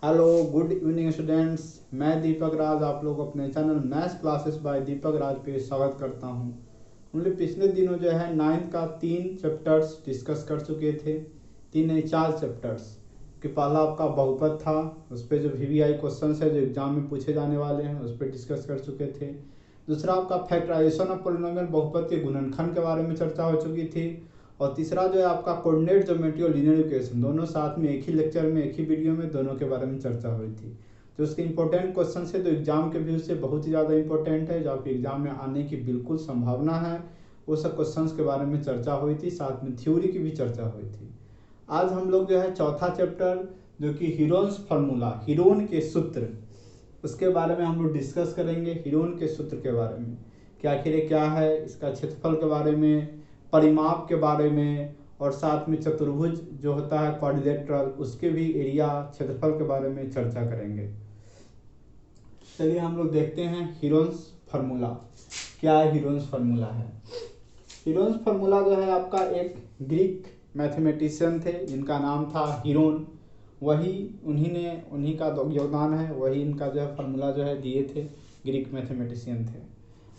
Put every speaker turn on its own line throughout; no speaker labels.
Hello good evening students. मैं दीपक राज आप लोग अपने चैनल मैथ्स क्लासेस बाय दीपक राज पे स्वागत करता हूँ। हम लोग पिछले दिनों जो है 9th का 3 चैप्टर्स डिस्कस कर चुके थे। 3 नहीं 4 चैप्टर्स कि पहला आपका बहुपद था, उस पर जो VVI क्वेश्चन है जो एग्जाम में पूछे जाने वाले हैं उस पर डिस्कस कर चुके थे। दूसरा आपका फैक्टराइजेशन ऑफ पॉलिनोमियल बहुपद के गुणनखंड के बारे में चर्चा हो चुकी थी। और तीसरा जो है आपका कोऑर्डिनेट ज्योमेट्री और लीनियर इक्वेशन दोनों साथ में एक ही लेक्चर में एक ही वीडियो में दोनों के बारे में चर्चा हुई थी। तो उसके इंपॉर्टेंट क्वेश्चन है, तो एग्जाम के व्यू से बहुत ही ज़्यादा इंपॉर्टेंट है, जो आपके एग्जाम में आने की बिल्कुल संभावना है। वो सब क्वेश्चन के बारे में चर्चा हुई थी, साथ में थ्योरी की भी चर्चा हुई थी। आज हम लोग जो है चौथा चैप्टर जो कि हीरोन्स फार्मूला, हीरोन के सूत्र, उसके बारे में हम लोग डिस्कस करेंगे। हीरोन के सूत्र के बारे में कि आखिर क्या है, इसका क्षेत्रफल के बारे में, परिमाप के बारे में, और साथ में चतुर्भुज जो होता है क्वाड्रिलेटरल उसके भी एरिया क्षेत्रफल के बारे में चर्चा करेंगे। चलिए हम लोग देखते हैं हीरोन्स फार्मूला क्या है। हीरोन्स फार्मूला है, हीरोन्स फार्मूला जो है आपका एक ग्रीक मैथमेटिशियन थे जिनका नाम था हीरोन। उन्हीं का योगदान है, वही इनका जो है फार्मूला जो है दिए थे, ग्रीक मैथमेटिशियन थे।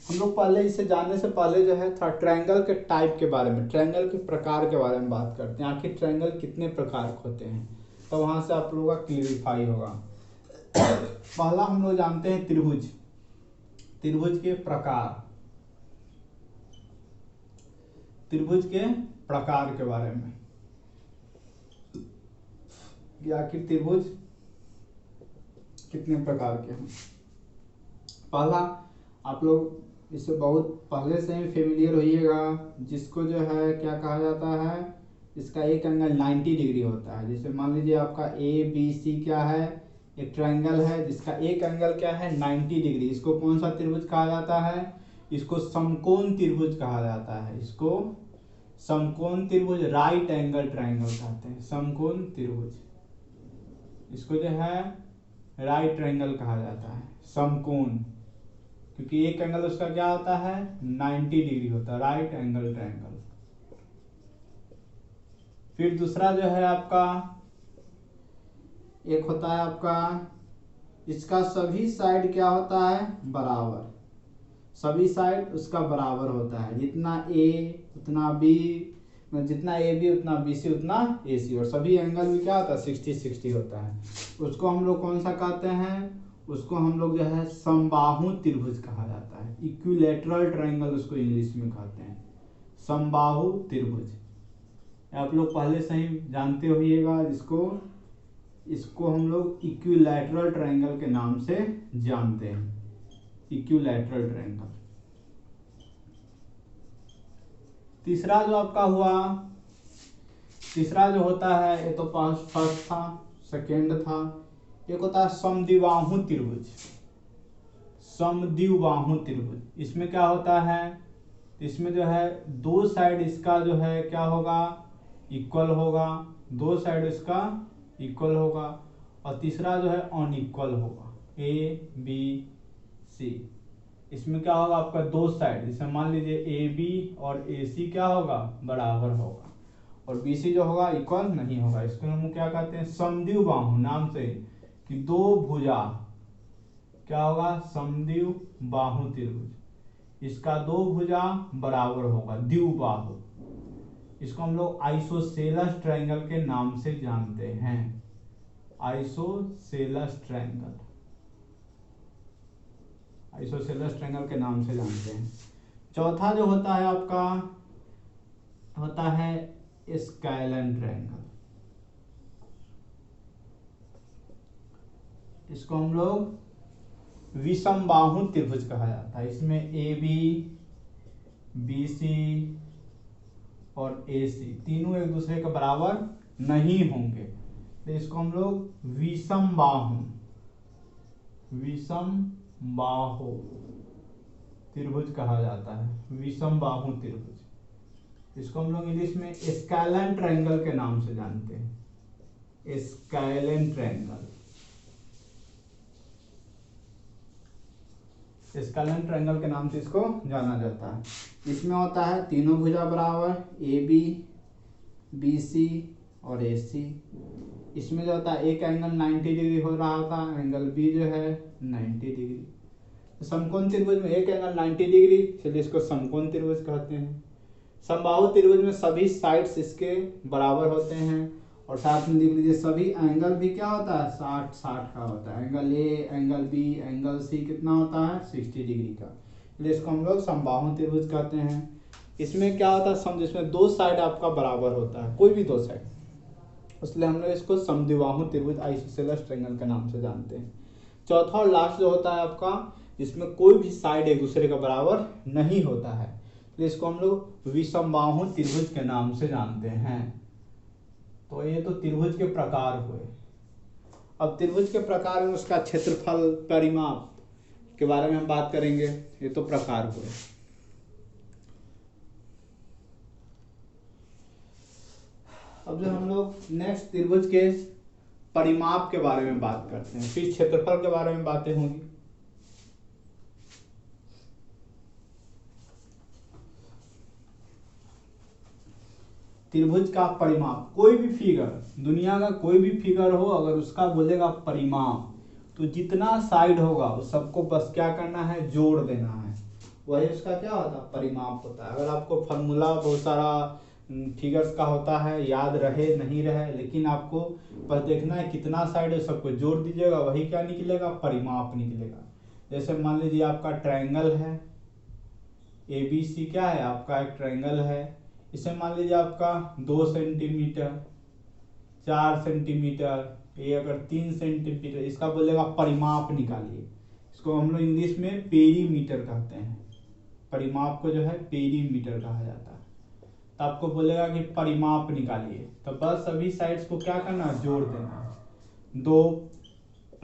हम लोग पहले इसे जानने से पहले जो है थोड़ा ट्रायंगल के टाइप के बारे में, ट्रायंगल के प्रकार के बारे में बात करते हैं। आखिर ट्रायंगल कितने प्रकार के होते हैं, तो वहाँ से आप लोगों का क्लियरिफाई होगा। पहला हम लोग जानते हैं त्रिभुज, त्रिभुज के प्रकार, त्रिभुज के प्रकार के बारे में कि आखिर त्रिभुज कितने प्रकार के हैं। पहला आप लोग इससे बहुत पहले से ही फेमिलियर होइएगा, जिसको जो है क्या कहा जाता है, इसका एक एंगल 90 डिग्री होता है। जैसे मान लीजिए आपका ABC क्या है, एक ट्रायंगल है जिसका एक एंगल क्या है 90 डिग्री। इसको कौन सा त्रिभुज कहा जाता है, इसको समकोण त्रिभुज कहा जाता है। इसको समकोण त्रिभुज, राइट एंगल ट्रायंगल कहते हैं, समकोण त्रिभुज। इसको जो है राइट ट्रायंगल कहा जाता है, समकोण, क्योंकि एक एंगल उसका क्या होता है 90 डिग्री होता है, राइट एंगल ट्रायंगल। फिर दूसरा जो है आपका एक होता है आपका, इसका सभी साइड क्या होता है बराबर, सभी साइड उसका बराबर होता है, जितना A उतना B, जितना AB उतना BC उतना AC, और सभी एंगल भी क्या होता है 60-60 होता है। उसको हम लोग कौन सा कहते हैं, उसको हम लोग जो है समबाहु त्रिभुज कहा जाता है, इक्विलैटरल ट्रायंगल उसको इंग्लिश में कहते हैं, समबाहु त्रिभुज। आप लोग पहले से ही जानते होइएगा, इसको हम लोग इक्विलैटरल ट्रायंगल के नाम से जानते हैं, इक्विलैटरल ट्रायंगल। तीसरा जो आपका हुआ, तीसरा जो होता है, ये तो फर्स्ट था, सेकेंड था, एक होता है समद्विबाहु त्रिभुज, समद्विबाहु त्रिभुज। इसमें क्या होता है, इसमें जो है दो साइड इसका जो है क्या होगा इक्वल होगा, दो साइड इसका इक्वल होगा, और तीसरा जो है अनइक्वल होगा, ABC। इसमें क्या होगा आपका दो साइड, जैसे मान लीजिए AB और AC क्या होगा बराबर होगा, और BC जो होगा इक्वल नहीं होगा। इसको हम क्या कहते हैं समद्विबाहु नाम से, कि दो भुजा क्या होगा समद्विबाहु त्रिभुज, इसका दो भुजा बराबर होगा द्विबाहु। इसको हम लोग आइसोसेलस ट्रायंगल के नाम से जानते हैं, आइसोसेलस ट्रायंगल, आइसोसेलस ट्रायंगल के नाम से जानते हैं। चौथा जो होता है आपका होता है स्केलन ट्रायंगल। इसको हम लोग विषमबाहु त्रिभुज कहा जाता है। इसमें AB, BC और AC तीनों एक दूसरे के बराबर नहीं होंगे, तो इसको हम लोग विषमबाहु, विषमबाहु त्रिभुज कहा जाता है, विषमबाहु त्रिभुज। इसको हम लोग इंग्लिश में स्केलन ट्रायंगल के नाम से जानते हैं, स्केलन ट्रायंगल, स्केलन ट्रायंगल के नाम से इसको जाना जाता है। इसमें होता है तीनों भुजा बराबर, AB, BC और AC। इसमें जो होता है एक एंगल 90 डिग्री हो रहा था, एंगल बी जो है 90 डिग्री। समकोण त्रिभुज में एक एंगल 90 डिग्री, चलिए इसको समकोण त्रिभुज कहते हैं। समबाहु त्रिभुज में सभी साइड्स इसके बराबर होते हैं और साथ में लिख लीजिए सभी एंगल भी क्या होता है 60-60 का होता है। Angle A, angle B, angle C कितना होता है 60 डिग्री का, इसलिए इसको हम लोग समबाहु त्रिभुज कहते हैं। इसमें क्या होता है सम, जिसमें दो साइड आपका बराबर होता है, कोई भी दो साइड, इसलिए हम लोग इसको समद्विबाहु त्रिभुज आइसोसेलेस ट्रायंगल के नाम से जानते हैं। चौथा और लास्ट जो होता है आपका, जिसमें कोई भी साइड एक दूसरे का बराबर नहीं होता है, तो इसको हम लोग विषमबाहु त्रिभुज के नाम से जानते हैं। तो ये तो त्रिभुज के प्रकार हुए। अब त्रिभुज के प्रकार में उसका क्षेत्रफल, परिमाप के बारे में हम बात करेंगे। ये तो प्रकार हुए। अब जो हम लोग नेक्स्ट त्रिभुज के परिमाप के बारे में बात करते हैं, फिर क्षेत्रफल के बारे में बातें होंगी। त्रिभुज का परिमाप, कोई भी फिगर, दुनिया का कोई भी फिगर हो, अगर उसका बोलेगा परिमाप, तो जितना साइड होगा उस सबको बस क्या करना है, जोड़ देना है, वही उसका क्या होता है, परिमाप होता है। अगर आपको फॉर्मूला बहुत सारा फिगर्स का होता है, याद रहे नहीं रहे, लेकिन आपको बस देखना है कितना साइड है, सबको जोड़ दीजिएगा, वही क्या निकलेगा, परिमाप निकलेगा। जैसे मान लीजिए आपका ट्रायंगल है, ABC क्या है, आपका एक ट्रायंगल है। इसे मान लीजिए आपका 2 सेंटीमीटर, 4 सेंटीमीटर, ये अगर 3 सेंटीमीटर, इसका बोलेगा परिमाप निकालिए। इसको हम लोग इंग्लिश में पेरीमीटर कहते हैं। परिमाप को जो है पेरीमीटर कहा जाता है। तो आपको बोलेगा कि परिमाप निकालिए, तो बस सभी साइड्स को क्या करना है, जोड़ देना है। 2 +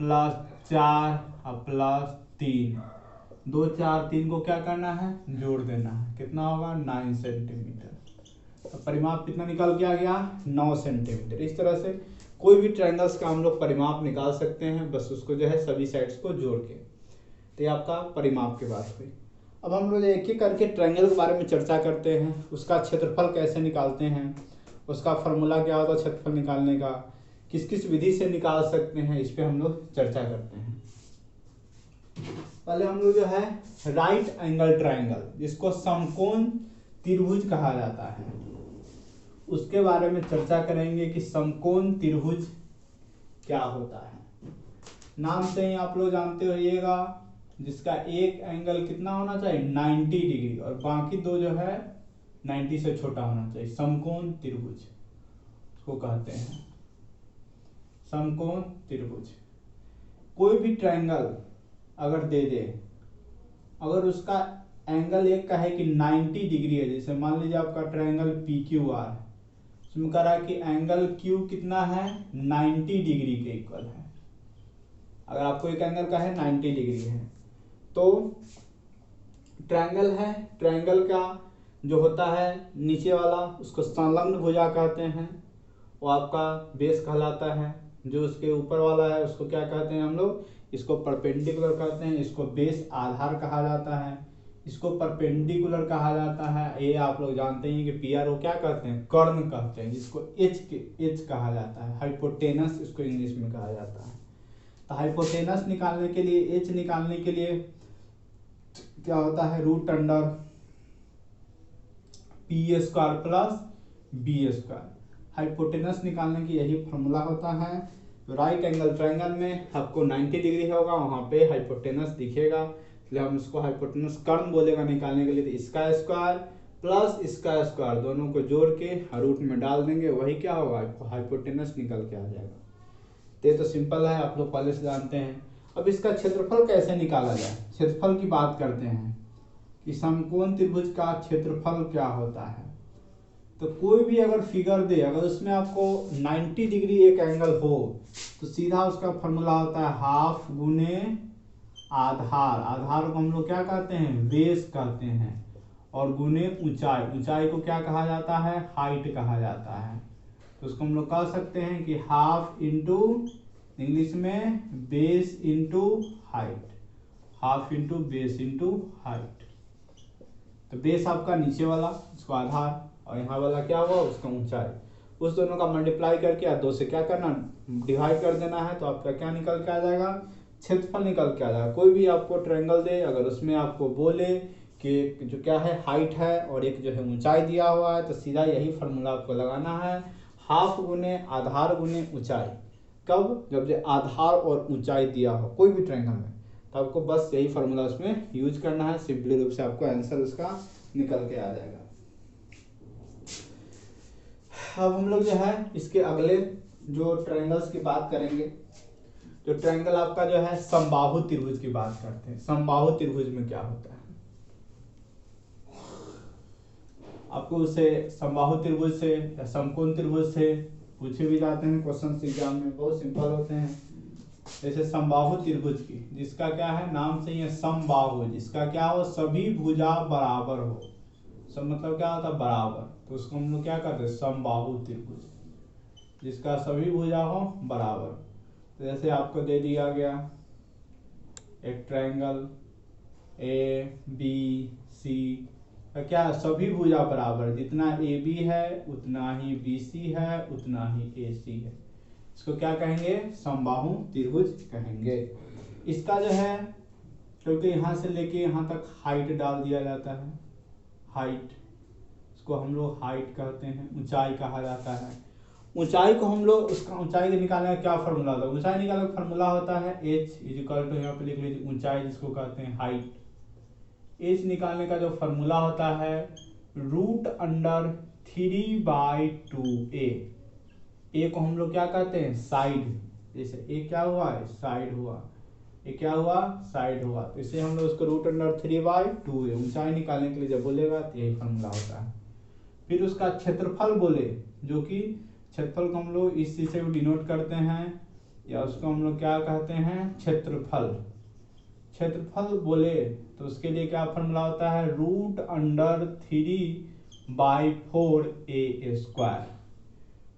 4 + 3, 2, 4, 3 को क्या करना है, जोड़ देना है। कितना होगा, 9 सेंटीमीटर। तो परिमाप कितना निकल के आ गया, 9 सेंटीमीटर। इस तरह से कोई भी ट्रायंगल्स का हम लोग परिमाप निकाल सकते हैं, बस उसको जो है सभी साइड्स को जोड़ के। तो ये आपका परिमाप की बात हुई। अब हम लोग एक एक करके ट्रायंगल के बारे में चर्चा करते हैं। उसका क्षेत्रफल कैसे निकालते हैं, उसका फॉर्मूला क्या होता है क्षेत्रफल निकालने का, किस किस विधि से निकाल सकते हैं, इस पर हम लोग चर्चा करते हैं। पहले हम लोग जो है राइट एंगल ट्रायंगल, जिसको समकोण त्रिभुज कहा जाता है, उसके बारे में चर्चा करेंगे कि समकोण त्रिभुज क्या होता है। नाम से ही आप लोग जानते होइएगा, जिसका एक एंगल कितना होना चाहिए, 90 डिग्री, और बाकी दो जो है 90 से छोटा होना चाहिए, समकोण त्रिभुज उसको कहते हैं। समकोण त्रिभुज कोई भी ट्रायंगल अगर दे दे, अगर उसका एंगल एक का है कि 90 डिग्री है, जैसे मान लीजिए आपका ट्रायंगल PQR है, उसमें कह रहा है कि एंगल Q कितना है, 90 डिग्री के इक्वल है। अगर आपको एक एंगल का है 90 डिग्री है, तो ट्रायंगल है, ट्रायंगल का जो होता है नीचे वाला उसको संलग्न भुजा कहते हैं, वो आपका बेस कहलाता है। जो उसके ऊपर वाला है उसको क्या कहते हैं हम लोग, इसको परपेंडिकुलर कहते हैं, इसको बेस आधार कहा जाता है, इसको परपेंडिकुलर कहा जाता है। ये आप लोग जानते हैं कि PRO क्या कहते हैं, कर्ण कहते हैं, जिसको एच कहा जाता है। हाइपोटेनस इसको इंग्लिश में कहा जाता है। तो हाइपोटेनस निकालने के लिए, एच निकालने के लिए क्या होता है, √अंडर P² + B²। हाइपोटेनस निकालने की यही फॉर्मूला होता है। तो राइट एंगल ट्रायंगल में आपको 90 डिग्री होगा, वहां पे हाइपोटेनस दिखेगा, इसलिए हम इसको हाइपोटेनस कर्ण बोलेगा निकालने के लिए। तो इसका स्क्वायर प्लस इसका स्क्वायर दोनों को जोड़ के रूट में डाल देंगे, वही क्या होगा, हाइपोटेनस निकल के आ जाएगा। तो सिंपल है, आप लोग पहले से जानते हैं। अब इसका क्षेत्रफल कैसे निकाला जाए, क्षेत्रफल की बात करते हैं कि समकोण त्रिभुज का क्षेत्रफल क्या होता है। तो कोई भी अगर फिगर दे, अगर उसमें आपको 90 डिग्री एक एंगल हो, तो सीधा उसका फॉर्मूला होता है हाफ गुने आधार। आधार को हम लोग क्या कहते हैं, बेस कहते हैं, और गुने ऊंचाई, ऊंचाई को क्या कहा जाता है, हाइट कहा जाता है। तो उसको हम लोग कह सकते हैं कि हाफ इंटू, इंग्लिश में base into height, half into base into height. तो बेस आपका नीचे वाला, उसको आधार, और यहाँ वाला क्या हुआ, उसका ऊंचाई। उस दोनों का मल्टीप्लाई करके या 2 से क्या करना, डिवाइड कर देना है, तो आपका क्या निकल के आ जाएगा, क्षेत्रफल निकल के आ जाएगा। कोई भी आपको ट्रायंगल दे, अगर उसमें आपको बोले कि जो क्या है हाइट है और एक जो है ऊंचाई दिया हुआ है, तो सीधा यही फार्मूला आपको लगाना है, हाफ गुने आधार गुने ऊंचाई। कब, जब जो आधार और ऊंचाई दिया हो कोई भी ट्रायंगल में, तो आपको बस यही फार्मूला उसमें यूज करना है, सिंपली रूप से आपको आंसर उसका निकल के आ जाएगा। अब हम लोग जो है इसके अगले जो ट्रायंगल्स की बात करेंगे। जो ट्रायंगल आपका जो है समबाहु त्रिभुज की बात करते हैं। समबाहु त्रिभुज में क्या होता है, आपको उसे समबाहु त्रिभुज से या समकोण त्रिभुज से पूछे भी जाते हैं क्वेश्चन एग्जाम में, बहुत सिंपल होते हैं। जैसे समबाहु त्रिभुज की, जिसका क्या है, नाम से ही है समबाहु, जिसका क्या हो, सभी भुजा बराबर हो। सब मतलब क्या होता है, बराबर, तो उसको हम लोग क्या करते हैं, समबाहु त्रिभुज, जिसका सभी भुजा हो बराबर। तो जैसे आपको दे दिया गया एक ट्रायंगल ABC का क्या है, सभी भुजा बराबर, जितना AB है उतना ही BC है उतना ही AC है, इसको क्या कहेंगे, समबाहु त्रिभुज कहेंगे। इसका जो है, क्योंकि यहाँ से लेके यहाँ तक हाइट डाल दिया जाता है, हाइट, इसको हम लोग हाइट कहते हैं, ऊंचाई कहा जाता है। ऊंचाई को हम लोग, उसका ऊंचाई निकालने का क्या फार्मूला होता है, ऊंचाई निकालने का फार्मूला होता है h इक्वल टू, यहाँ पे लिख लीजिए ऊंचाई जिसको कहते हैं हाइट। h निकालने का जो फार्मूला होता है √3/2a। a को हम लोग क्या कहते हैं, साइड, जैसे a क्या हुआ है, साइड हुआ, ये क्या हुआ, साइड हुआ, तो इसे हम लोग उसको √3/2a ऊंचाई निकालने के लिए जब बोलेगा तो यही फार्मूला होता है। फिर उसका क्षेत्रफल बोले, जो कि क्षेत्रफल को हम लोग इस चीज से डिनोट करते हैं, या उसको हम लोग क्या कहते हैं, क्षेत्रफल। क्षेत्रफल बोले तो उसके लिए क्या फार्मूला होता है, √3/4a²।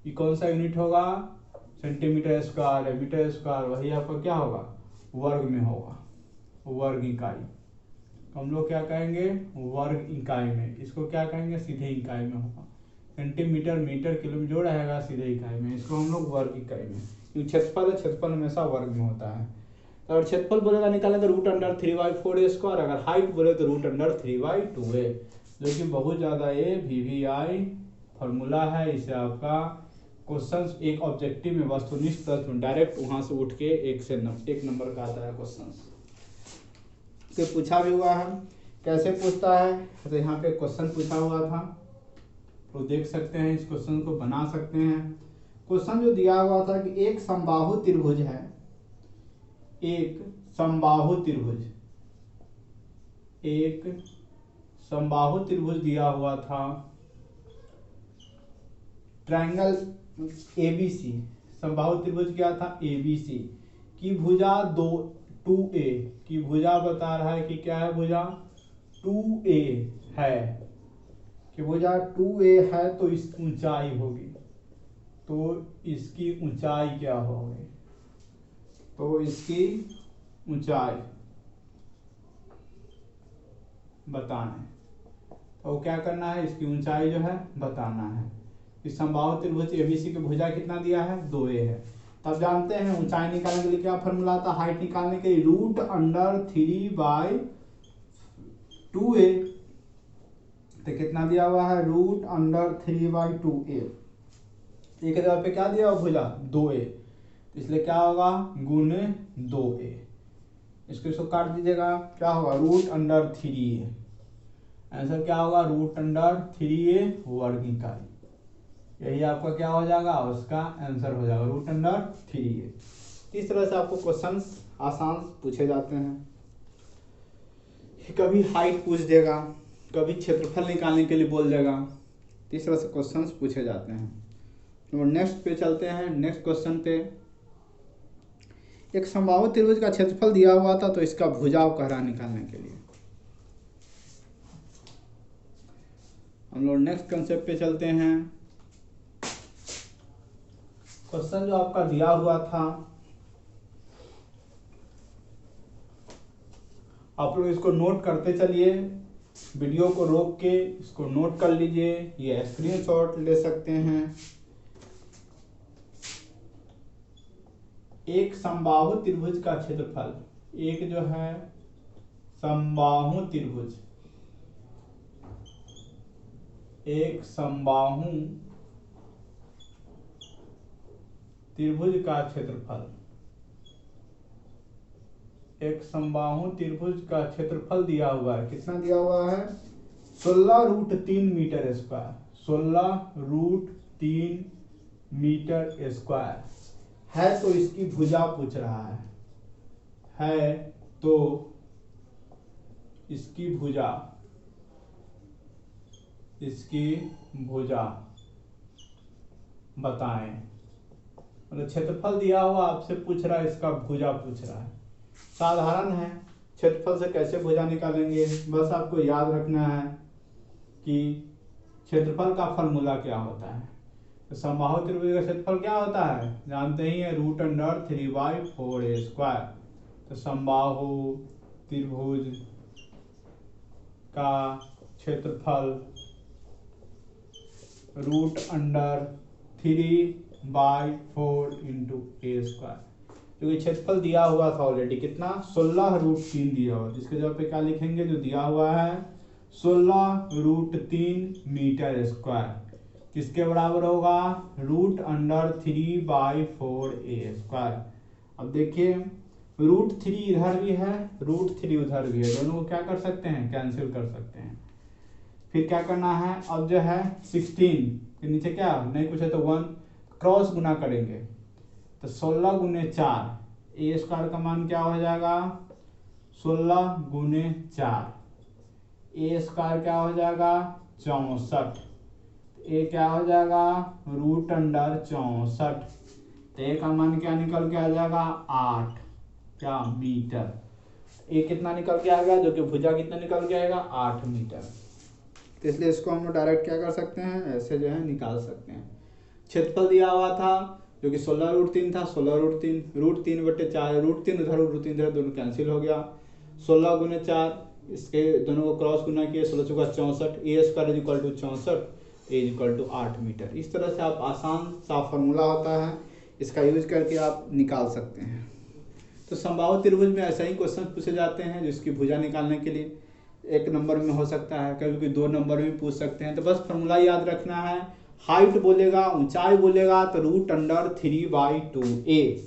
ये कौन सा यूनिट होगा, सेंटीमीटर स्क्वायर या मीटर स्क्वायर, वही आपका क्या होगा, वर्ग में होगा, वर्ग इकाई। हम लोग क्या कहेंगे, वर्ग इकाई में, इसको क्या कहेंगे, सीधे इकाई में होगा। सेंटीमीटर मीटर किलोमीटर जो रहेगा सीधे इकाई में, इसको हम लोग वर्ग इकाई में, क्योंकि क्षेत्रफल है, क्षेत्रफल हमेशा वर्ग में होता है। तो अगर क्षेत्रफल बोलेगा निकालेंगे √3/4a², अगर हाइट बोले तो √3/2a, जो कि बहुत ज्यादा ये VVI फॉर्मूला है। इसे आपका क्वेश्चन एक ऑब्जेक्टिव में, वस्तुनिष्ठ प्रश्न में डायरेक्ट वहां से उठ के एक नंबर का आता है क्वेश्चन, तो पूछा भी हुआ है। कैसे पूछता है, तो यहाँ पे क्वेश्चन पूछा हुआ था, तो देख सकते हैं, इस क्वेश्चन को बना सकते हैं। क्वेश्चन जो दिया हुआ था कि एक समबाहु त्रिभुज है, एक समबाहु त्रिभुज, एक समबाहु त्रिभुज दिया हुआ था, ट्रायंगल ABC, समबाहु त्रिभुज क्या था, ABC की भुजा 2a की भुजा बता रहा है कि क्या है, भुजा 2a है, कि भुजा 2a है, तो इस ऊंचाई होगी, तो इसकी ऊंचाई क्या होगी, तो इसकी ऊंचाई बताना है। तो क्या करना है, इसकी ऊंचाई जो है बताना है। इस समबाहु त्रिभुज ABC की भुजा कितना दिया है, 2a है। तब जानते हैं ऊंचाई निकालने के लिए क्या फॉर्मूला था, हाइट निकालने के लिए √3/2a, तो कितना दिया हुआ है, √3/2a, एक जगह पे क्या दिया हुआ, भुजा 2a, तो इसलिए क्या होगा, गुने 2a, इसको काट दीजिएगा, क्या होगा, √3a, आंसर क्या होगा, √3a वर्ग इकाई, यही आपका क्या हो जाएगा, उसका आंसर हो जाएगा √3a। इस तरह से आपको क्वेश्चंस आसान पूछे जाते हैं। कभी हाइट पूछ देगा, कभी क्षेत्रफल निकालने के लिए बोल देगा, इस तरह से क्वेश्चंस पूछे जाते हैं। और नेक्स्ट पे चलते हैं, नेक्स्ट क्वेश्चन पे। एक समबाहु त्रिभुज का क्षेत्रफल दिया हुआ था, तो इसका भुजाओं कहरा निकालने के लिए हम लोग नेक्स्ट कंसेप्ट पे चलते हैं। क्वेश्चन जो आपका दिया हुआ था, आप लोग इसको नोट करते चलिए, वीडियो को रोक के इसको नोट कर लीजिए, ये स्क्रीनशॉट ले सकते हैं, एक समबाहु त्रिभुज का क्षेत्रफल, एक जो है समबाहु त्रिभुज, एक समबाहु त्रिभुज का क्षेत्रफल, एक समबाहु त्रिभुज का क्षेत्रफल दिया हुआ है। कितना दिया हुआ है? 16√3 मीटर स्क्वायर, 16√3 मीटर स्क्वायर है। तो इसकी भुजा पूछ रहा है तो इसकी भुजा, इसकी भुजा बताएं। मतलब क्षेत्रफल दिया हुआ आपसे पूछ रहा है, इसका भुजा पूछ रहा है। साधारण है, क्षेत्रफल से कैसे भुजा निकालेंगे, बस आपको याद रखना है कि क्षेत्रफल का फॉर्मूला क्या होता है। तो समबाहु त्रिभुज का क्षेत्रफल क्या होता है, जानते ही है, √3/4a²। तो समबाहु त्रिभुज का क्षेत्रफल √3/4 × a², क्योंकि क्षेत्रफल दिया हुआ था ऑलरेडी, कितना? 16√3 दिया हुआ, जिसके जगह पे क्या लिखेंगे, जो दिया हुआ है 16√3 मीटर स्क्वायर किसके बराबर होगा? √3/4a²। अब देखिए √3 इधर भी है, √3 उधर भी है, दोनों को क्या कर सकते हैं? कैंसिल कर सकते हैं। फिर क्या करना है, अब जो है 16 के नीचे क्या नहीं कुछ है तो 1 क्रॉस गुना करेंगे, तो 16 × 4 a² का मान क्या हो जाएगा? 16 × 4 a² क्या हो जाएगा? 64। ए क्या हो जाएगा? √64। तो ए का मान क्या निकल के आ जाएगा? 8 क्या मीटर। ए कितना निकल के आएगा, जो कि भुजा कितना निकल के आएगा? 8 मीटर। तो इसलिए इसको हम लोग डायरेक्ट क्या कर सकते हैं, ऐसे जो है निकाल सकते हैं। क्षेत्रफल दिया हुआ था जो कि 16√3 था, 16√3 √3/4, √3 उधर √3 इधर, दोनों कैंसिल हो गया। 16 × 4 इसके दोनों को क्रॉस गुना किया, 16 × 4 64, a² = 64, a = 8 मीटर। इस तरह से आप आसान सा फॉर्मूला होता है, इसका यूज करके आप निकाल सकते हैं। तो समबाहु त्रिभुज में ऐसा ही क्वेश्चन पूछे जाते हैं, जिसकी भुजा निकालने के लिए 1 नंबर में हो सकता है, कभी 2 नंबर में पूछ सकते हैं। तो बस फॉर्मूला याद रखना है, हाइट बोलेगा, ऊंचाई बोलेगा तो √3/2a।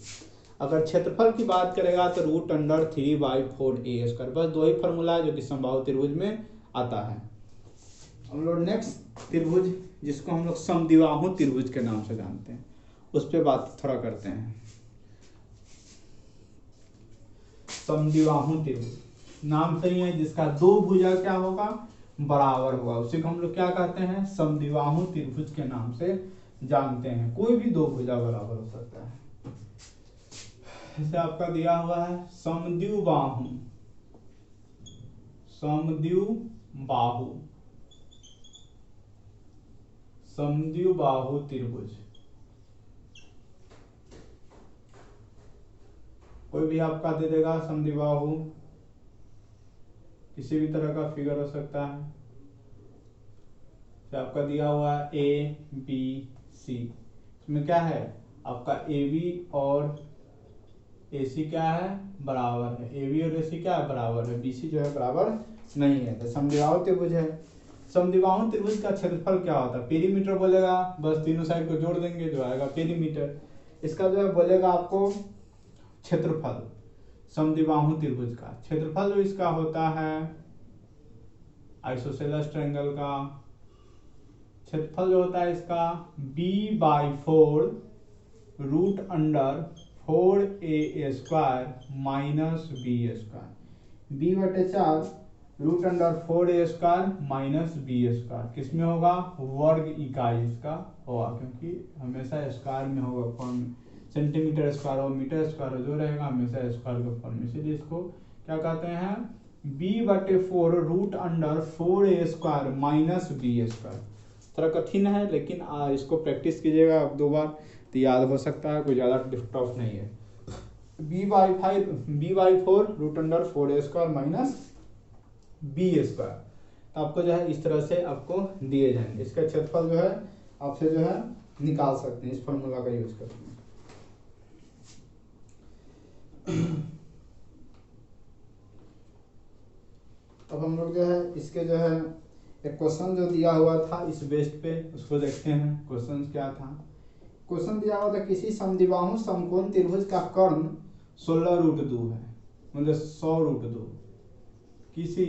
अगर क्षेत्रफल की बात करेगा तो √3/4a²। बस 2 ही फॉर्मूला है जो कि समबाहु त्रिभुज में आता है। हम लोग नेक्स्ट त्रिभुज, जिसको हम लोग समद्विबाहु त्रिभुज के नाम से जानते हैं, उस पर बात थोड़ा करते हैं। समद्विबाहु त्रिभुज नाम सही है, जिसका 2 भुजा क्या होगा? बराबर होगा, उसी को हम लोग क्या कहते हैं? समद्विबाहु त्रिभुज के नाम से जानते हैं। कोई भी 2 भुजा बराबर हो सकता है। जैसे आपका दिया हुआ है समद्विबाहु, समद्विबाहु, समद्विबाहु त्रिभुज, कोई भी आपका दे देगा समद्विबाहु, किसी भी तरह का फिगर हो सकता है। तो आपका दिया हुआ है ABC, इसमें क्या है आपका AB और AC क्या है? बराबर है। AB और AC क्या है? बराबर है। BC जो है बराबर नहीं है, तो समद्विबाहु त्रिभुज है। समद्विबाहु त्रिभुज का क्षेत्रफल क्या होता है? पेरीमीटर बोलेगा, बस तीनों साइड को जोड़ देंगे जो आएगा पेरीमीटर। इसका जो है बोलेगा आपको क्षेत्रफल, समद्विबाहु त्रिभुज का क्षेत्रफल जो इसका होता है आइसोसेलेस ट्रायंगल का क्षेत्रफल जो होता है इसका b/4 √4a² minus b², b/4 √4a² minus b²। किसमें होगा? वर्ग इकाई इसका होगा, क्योंकि हमेशा स्क्वायर में होगा फॉर्म, सेंटीमीटर स्क्वायर हो मीटर स्क्वायर हो, जो रहेगा हमेशा स्क्वायर का फॉर्म, इसीलिए इसको क्या कहते हैं? b/4 √4a² minus b²। थोड़ा कठिन है, लेकिन इसको प्रैक्टिस कीजिएगा 2 बार तो याद हो सकता है, कोई ज़्यादा टफ नहीं है। b/4 √4a² माइनस b², तो आपको जो है इस तरह से आपको दिए जाएंगे। इसका क्षेत्रफल जो है आपसे जो है निकाल सकते हैं इस फॉर्मूला का यूज करके। हम लोग जो है इसके जो है एक क्वेश्चन जो दिया हुआ था इस बेस पे उसको देखते हैं। क्वेश्चन क्या था? क्वेश्चन दिया हुआ था किसी समद्विबाहु समकोण त्रिभुज का कर्ण 16√2 है, मतलब 100√2। किसी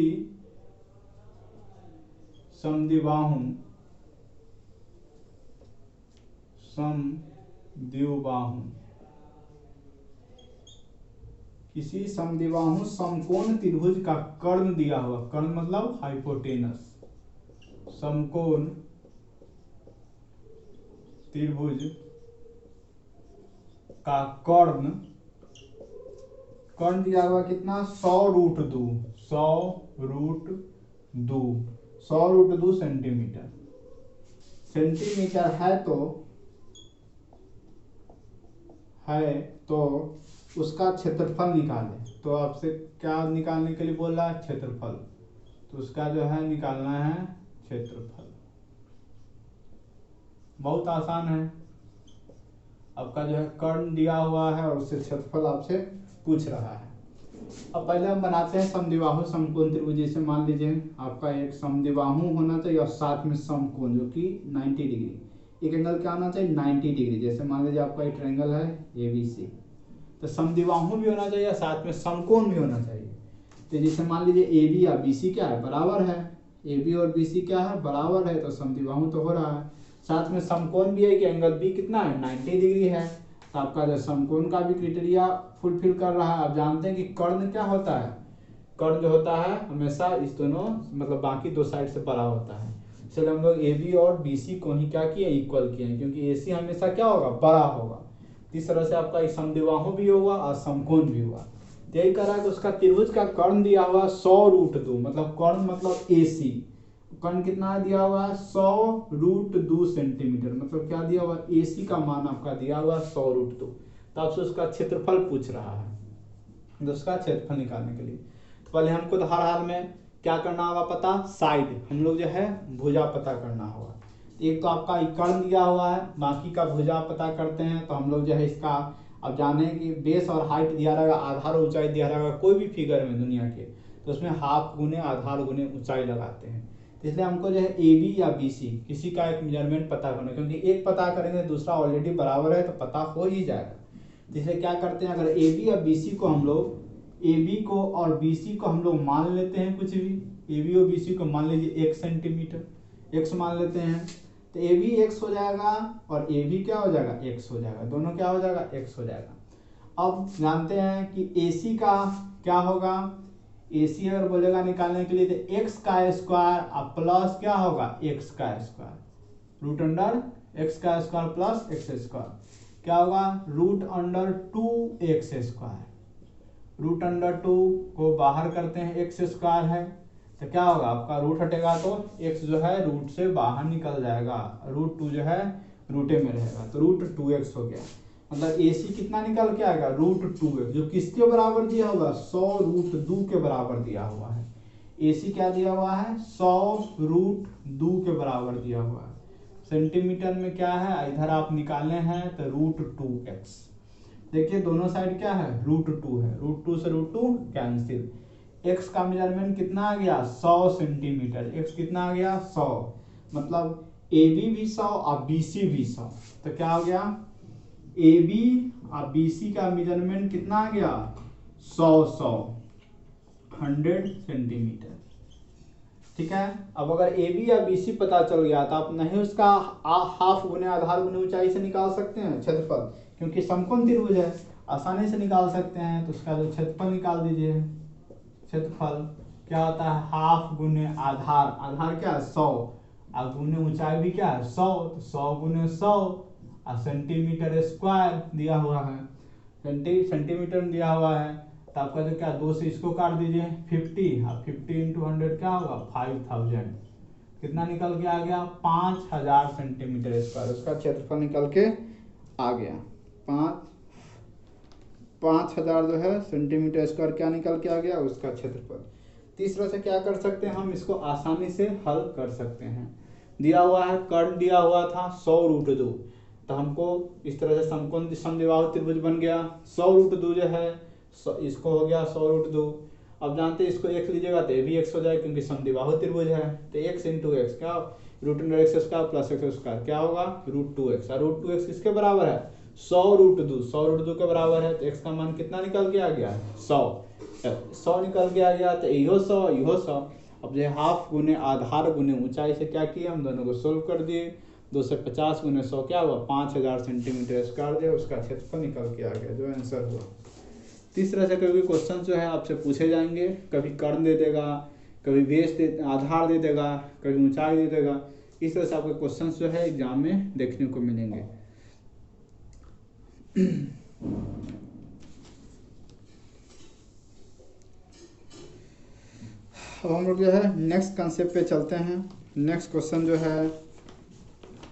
समद्विबाहु किसी समद्विबाहु समकोण त्रिभुज का कर्ण दिया हुआ, कर्ण मतलब हाइपोटेनस, समकोण त्रिभुज का कर्ण दिया हुआ कितना? 100√2, 100√2 सेंटीमीटर है तो उसका क्षेत्रफल निकालें। तो आपसे क्या निकालने के लिए बोल रहा है? क्षेत्रफल। तो उसका जो है निकालना है क्षेत्रफल। बहुत आसान है। आपका जो है कर्ण दिया हुआ है और उससे क्षेत्रफल आपसे पूछ रहा है। अब पहले हम बनाते हैं समद्विबाहु समकोण त्रिभुज। जैसे मान लीजिए आपका एक समद्विबाहु होना चाहिए और साथ में समकोण जो कि 90 डिग्री, एक एंगल क्या होना चाहिए? 90 डिग्री। जैसे मान लीजिए आपका एक ट्रायंगल है ABC, तो समद्विबाहु भी होना चाहिए, साथ में समकोण भी होना चाहिए। तो जैसे मान लीजिए AB या BC क्या है? बराबर है। AB और BC क्या है? बराबर है, तो समद्विबाहु तो हो रहा है। साथ में समकोण भी है कि एंगल B कितना है? 90 डिग्री है। तो आपका जो समकोण का भी क्राइटेरिया फुलफिल कर रहा है। आप जानते हैं कि कर्ण क्या होता है? कर्ण जो होता है हमेशा इस दोनों मतलब बाकी दो साइड से बड़ा होता है। इसलिए हम लोग AB और BC को ही क्या किए? इक्वल किए हैं, क्योंकि AC हमेशा क्या होगा? बड़ा होगा। इस तरह से आपका समद्विबाहु भी होगा और समकोण भी हुआ। यही कह रहा है कि उसका त्रिभुज का कर्ण दिया हुआ 100√2, मतलब कर्ण मतलब AC। कर्ण कितना दिया हुआ है? 100√2 सेंटीमीटर। मतलब क्या दिया हुआ? AC का मान आपका दिया हुआ 100√2। तो आपसे उसका क्षेत्रफल पूछ रहा है, तो उसका क्षेत्रफल निकालने के लिए तो पहले हमको तो हर हाल में क्या करना होगा? पता साइड हम लोग जो है भुजा पता करना होगा। एक तो आपका कर्ण दिया हुआ है, बाकी का भुजा पता करते हैं। तो हम लोग जो है इसका अब जाने कि बेस और हाइट दिया रहेगा, आधार और ऊंचाई दिया रहेगा कोई भी फिगर में दुनिया के, तो उसमें हाफ गुने आधार गुने ऊंचाई लगाते हैं। तो इसलिए हमको जो है AB या BC किसी का एक मेजरमेंट पता करना, क्योंकि एक पता करेंगे दूसरा ऑलरेडी बराबर है तो पता हो ही जाएगा। तो इसलिए क्या करते हैं, अगर AB या BC को हम लोग AB को और BC को हम लोग मान लेते हैं, कुछ भी AB और BC को मान लीजिए 1 सेंटीमीटर, x मान लेते हैं। तो AB x हो जाएगा और AB क्या हो जाएगा? x हो जाएगा। दोनों क्या हो जाएगा? x हो जाएगा। अब जानते हैं कि AC का क्या होगा? AC अगर बोलेगा निकालने के लिए तो x का स्क्वायर प्लस क्या होगा? x का स्क्वायर, रूट अंडर x का स्क्वायर प्लस x स्क्वायर क्या होगा? Root under 2x square. Root under 2 को बाहर करते हैं, x स्क्वायर है तो क्या होगा? आपका रूट हटेगा तो x जो है रूट से बाहर निकल जाएगा, रूट 2 जो है रूटे में रहेगा, तो रूट 2x हो गया। मतलब AC कितना निकल के आएगा? रूट 2x, जो किसके बराबर दिया होगा? 100√2 के बराबर दिया हुआ है। AC क्या दिया हुआ है? 100√2 के बराबर दिया हुआ है। सेंटीमीटर में क्या है? इधर आप निकालने हैं तो रूट 2x। देखिए दोनों साइड क्या है? रूट 2 है, रूट 2 से रूट 2 कैंसिल। x का मेजरमेंट कितना आ गया? 100 सेंटीमीटर। x कितना आ गया? 100। मतलब AB भी 100 और BC भी 100। तो क्या हो गया? AB और BC का मेजरमेंट कितना आ गया? 100 सेंटीमीटर। ठीक है। अब अगर AB या BC पता चल गया तो आप नहीं उसका हाफ गुने आधार गुने ऊंचाई से निकाल सकते हैं क्षेत्रफल, क्योंकि समकोण त्रिभुज है, आसानी से निकाल सकते हैं। तो उसका जो क्षेत्रफल निकाल दीजिए। क्षेत्रफल क्या होता है? हाफ गुने आधार, आधार क्या है? 100 और गुने ऊंचाई भी क्या है? 100, तो 100 गुने 100 और सेंटीमीटर स्क्वायर दिया हुआ है, सेंटीमीटर में दिया हुआ है। तो आपका जो क्या 2 से इसको काट दीजिए 50 और 50 × 100 क्या होगा? 5000। कितना निकल के आ गया? 5000 सेंटीमीटर स्क्वायर उसका क्षेत्रफल निकल के आ गया। 5000 जो है सेंटीमीटर स्क्वायर क्या निकल के आ गया? उसका क्षेत्रफल। तीसरा से क्या कर सकते हैं हम? इसको आसानी से हल कर सकते हैं। दिया हुआ है कर्ण दिया हुआ था 100√2, तो हमको इस तरह से समकोण समद्विबाहु त्रिभुज बन गया। 100√2 जो है इसको हो गया 100√2 अब जानते हैं इसको x लीजिएगा तो ये भी x हो जाएगा क्योंकि समद्विबाहु त्रिभुज है। तो x इंटू एक्स क्या, root under X square plus X square क्या होगा, √2x। और √2x किसके बराबर है, 100√2, 100√2 के बराबर है। तो x का मान कितना निकल के आ गया, 100 निकल के आ गया। तो इहो 100। अब जो हाफ गुने आधार गुने ऊंचाई से क्या किया, हम दोनों को सोल्व कर दिए। 250 गुने 100 क्या हुआ, 5000 सेंटीमीटर स्क्वायर दिया, उसका क्षेत्रफल निकल के आ गया, जो आंसर हुआ। इस तरह से कभी क्वेश्चन जो है आपसे पूछे जाएंगे, कभी कर्ण दे देगा, कभी बेस दे, आधार दे देगा, कभी ऊंचाई दे देगा। इस तरह से आपके क्वेश्चन जो है एग्जाम में देखने को मिलेंगे। अब हम लोग जो है नेक्स्ट कंसेप्ट पे चलते हैं। नेक्स्ट क्वेश्चन जो है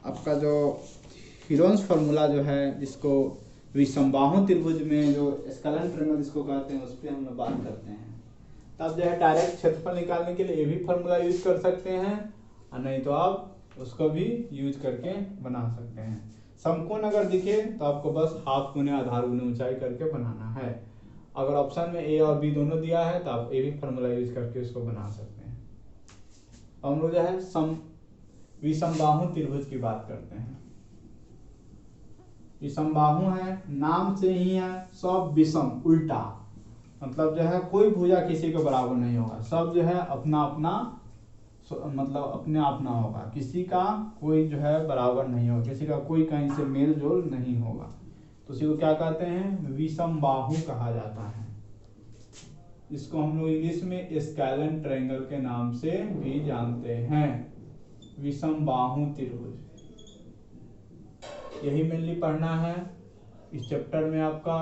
आपका जो हीरोन्स फार्मूला जो है, जिसको विषमबाहु त्रिभुज में जो स्केलेन ट्रायंगल जिसको कहते हैं, उस पर हम लोग बात करते हैं। तब जो है डायरेक्ट क्षेत्रफल निकालने के लिए ये भी फार्मूला यूज कर सकते हैं, और नहीं तो आप उसको भी यूज करके बना सकते हैं। समकोण अगर दिखे तो आपको बस हाफ गुने आधार गुने ऊंचाई करके बनाना है। अगर ऑप्शन में ए और बी दोनों दिया है तो आप ए भी फार्मूला यूज करके उसको बना सकते हैं। हम लोग जो है विषमबाहु त्रिभुज की बात करते हैं। विषमबाहु है, नाम से ही है, सब विषम उल्टा, मतलब जो है कोई भुजा किसी के बराबर नहीं होगा, सब जो है अपना अपना मतलब अपने अपना होगा, किसी का कोई जो है बराबर नहीं होगा, किसी का कोई कहीं से मेल जोल नहीं होगा। तो इसी को क्या कहते हैं, विषमबाहु कहा जाता है। इसको हम लोग इंग्लिश में स्केलेन ट्रायंगल के नाम से भी जानते हैं, विषमबाहु त्रिभुज। यही मेनली पढ़ना है इस चैप्टर में आपका,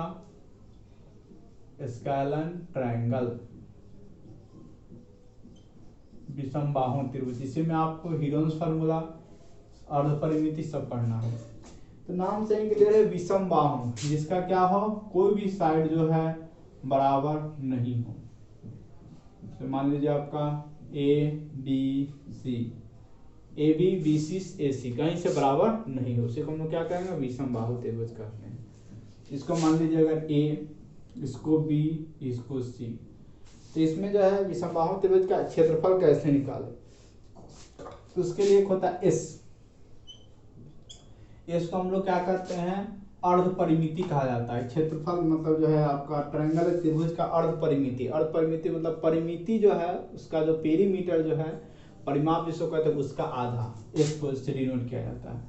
स्केलेन ट्रायंगल, विषमबाहु त्रिभुज। इसी में आपको हीरोन्स फार्मूला, अर्धपरिमिति सब पढ़ना है। तो नाम से क्लियर है, विषमबाहु, जिसका क्या हो, कोई भी साइड जो है बराबर नहीं हो। तो मान लीजिए आपका ABC, AB BC AC कहीं से बराबर नहीं हो, उसे हम लोग क्या कहेंगे, विषमबाहु त्रिभुज कहते हैं। इसको मान लीजिए अगर A, इसको B, इसको C, तो इसमें जो है विषमबाहु त्रिभुज का क्षेत्रफल कैसे निकाले, तो उसके लिए एक होता है S को हम लोग क्या करते हैं, अर्धपरिमिति कहा जाता है। क्षेत्रफल मतलब जो है आपका ट्रायंगल त्रिभुज का अर्धपरिमिति, अर्धपरिमिति मतलब परिमिति जो है उसका जो पेरीमीटर जो है, परिमाप जिसको कहते हैं, उसका आधा, S को इससे डिनोट किया जाता है।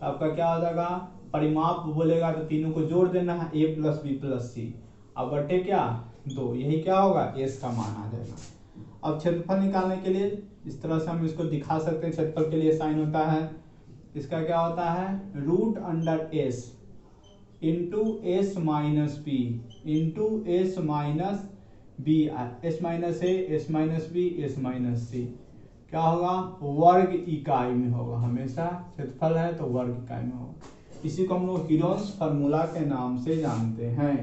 तो आपका क्या हो जाएगा, परिमाप बोलेगा तो तीनों को जोड़ देना है, A + B + C, अब बटे क्या 2, यही क्या होगा, S का मान आ जाएगा। अब क्षेत्रफल निकालने के लिए इस तरह से हम इसको दिखा सकते हैं। क्षेत्रफल के लिए साइन होता है, इसका क्या होता है, √S into S - P into S - B, S - A, S - B, S - C क्या होगा, वर्ग इकाई में होगा, हमेशा क्षेत्रफल है तो वर्ग इकाई में होगा। इसी को हम लोग हीरोन्स फार्मूला के नाम से जानते हैं।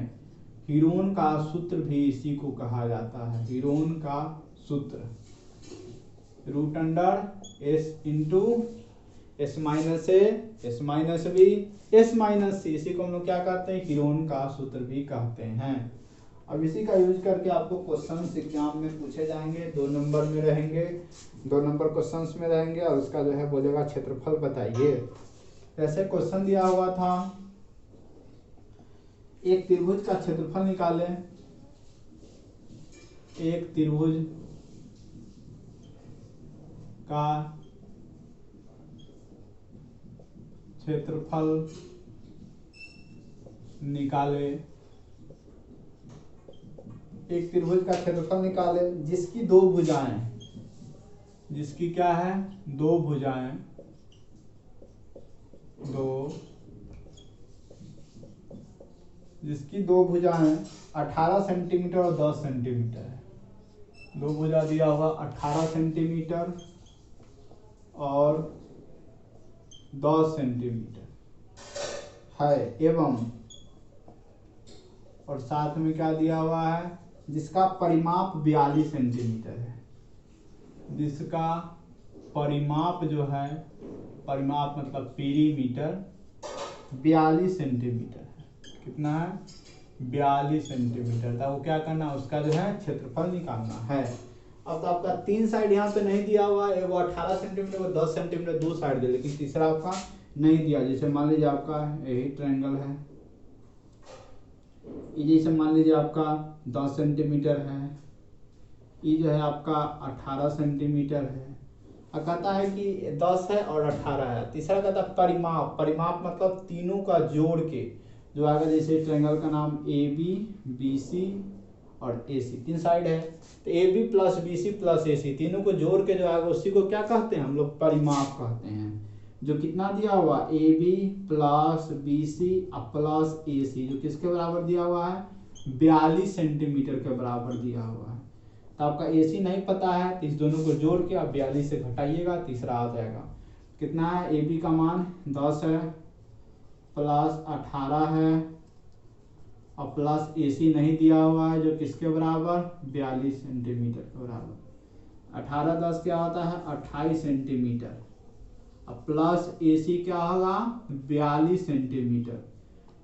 हीरोन का सूत्र भी इसी को कहा जाता है, हीरोन का सूत्र, √S into S - A, S - B, S - C, इसी को हम लोग क्या कहते हैं, हीरोन का सूत्र भी कहते हैं। अब इसी का यूज करके आपको क्वेश्चन एग्जाम में पूछे जाएंगे, 2 नंबर में रहेंगे, 2 नंबर क्वेश्चंस में रहेंगे, और उसका जो है बोलेगा क्षेत्रफल बताइए। ऐसे क्वेश्चन दिया हुआ था, एक त्रिभुज का क्षेत्रफल निकालें, एक त्रिभुज का क्षेत्रफल निकाले, एक त्रिभुज का क्षेत्रफल निकाले जिसकी 2 भुजाएं, जिसकी क्या है, 2 भुजाएं, 2, जिसकी 2 भुजाएं 18 सेंटीमीटर और 10 सेंटीमीटर है। 2 भुजा दिया हुआ 18 सेंटीमीटर और 10 सेंटीमीटर है, एवं और साथ में क्या दिया हुआ है, जिसका परिमाप 42 सेंटीमीटर है, जिसका परिमाप जो है, परिमाप मतलब पेरीमीटर 42 सेंटीमीटर है। कितना है, 42 सेंटीमीटर था। वो क्या करना है, उसका जो है क्षेत्रफल निकालना है। अब तो आपका 3 साइड यहाँ पे नहीं दिया हुआ है, वो 18 सेंटीमीटर वो 10 सेंटीमीटर 2 साइड दे, लेकिन तीसरा आपका नहीं दिया। जैसे मान लीजिए आपका यही ट्रायंगल है, ये जैसे मान लीजिए आपका 10 सेंटीमीटर है, ये जो है आपका 18 सेंटीमीटर है। अब कहता है कि 10 है और 18 है। तीसरा कहता है परिमाप, परिमाप मतलब तीनों का जोड़ के जो आगे, जैसे ट्रायंगल का नाम ए बी, बी सी और ए सी, 3 साइड है, तो a b plus b c plus a c तीनों को जोड़ के जो आगे उसी को क्या कहते हैं हम लोग, परिमाप कहते हैं। जो कितना दिया हुआ, a b plus b c plus a c, जो किसके बराबर दिया हुआ है, 42 सेंटीमीटर के बराबर दिया हुआ है। तो आपका ए सी नहीं पता है, तो इस दोनों को जोड़ के आप 42 से घटाइएगा, तीसरा आ जाएगा। कितना है, ए बी का मान 10 है प्लस 18 है और प्लस ए सी नहीं दिया हुआ है, जो किसके बराबर, 42 सेंटीमीटर के बराबर। 18 10 क्या होता है, 28 सेंटीमीटर। अब प्लस ए सी क्या होगा, 42 सेंटीमीटर।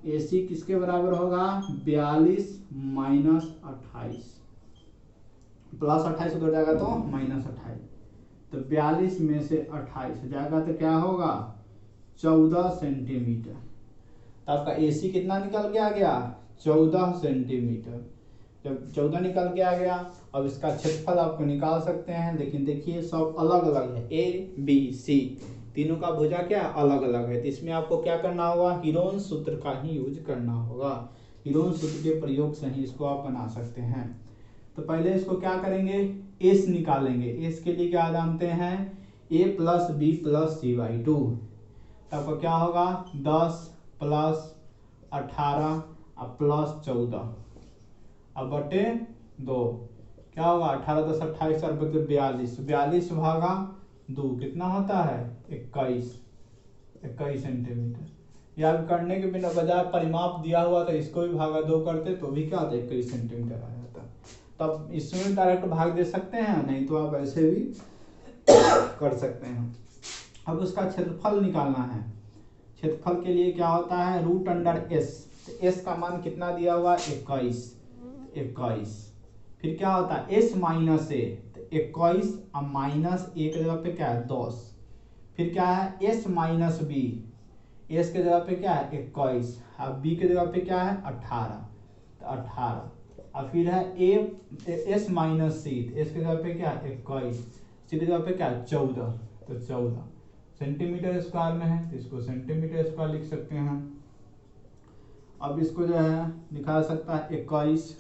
ए सी किसके बराबर होगा, 42 माइनस 28, प्लस 28 उधर जाएगा तो माइनस 28, तो 42 में से 28 जाएगा तो क्या होगा, 14 सेंटीमीटर। तो आपका ए सी कितना निकल के आ गया, 14 सेंटीमीटर। जब 14 निकल के आ गया, अब इसका क्षेत्रफल आपको निकाल सकते हैं, लेकिन देखिए सब अलग अलग है, ए बी सी तीनों का भुजा क्या अलग अलग है। तो इसमें आपको क्या करना होगा, हीरोन सूत्र का ही यूज करना होगा। हीरोन सूत्र के प्रयोग से ही इसको आप बना सकते हैं। तो पहले इसको क्या करेंगे, एस निकालेंगे। एस के लिए क्या जानते हैं, a plus b plus c by 2। आपको क्या होगा, 10 प्लस 18 प्लस 14 अब बटे 2, क्या होगा, 18 10 28 और बटे 42, 42 भागा 2 कितना होता है, 21 सेंटीमीटर। या करने के बिना बजाय परिमाप दिया हुआ था, इसको भी भागा 2 करते तो भी क्या होता, 21 सेंटीमीटर आ जाता। तब इसमें डायरेक्ट भाग दे सकते हैं, नहीं तो आप ऐसे भी कर सकते हैं। अब उसका क्षेत्रफल निकालना है। क्षेत्रफल के लिए क्या होता है, रूट अंडर एस। एस का मान कितना दिया हुआ, 21। फिर क्या होता है, एस माइनस ए, 21 और माइनस ए के जगह पे क्या है, 10। फिर क्या है, एस माइनस बी, एस के जगह पे क्या है 21, अब बी के जगह पे क्या है 18, तो 18। और फिर है A S minus C, S के जगह पे क्या है 21, सी के जगह पे क्या है 14, तो 14 सेंटीमीटर स्क्वायर में है, तो इसको सेंटीमीटर स्क्वायर लिख सकते हैं। अब इसको जो है दिखा सकता है 21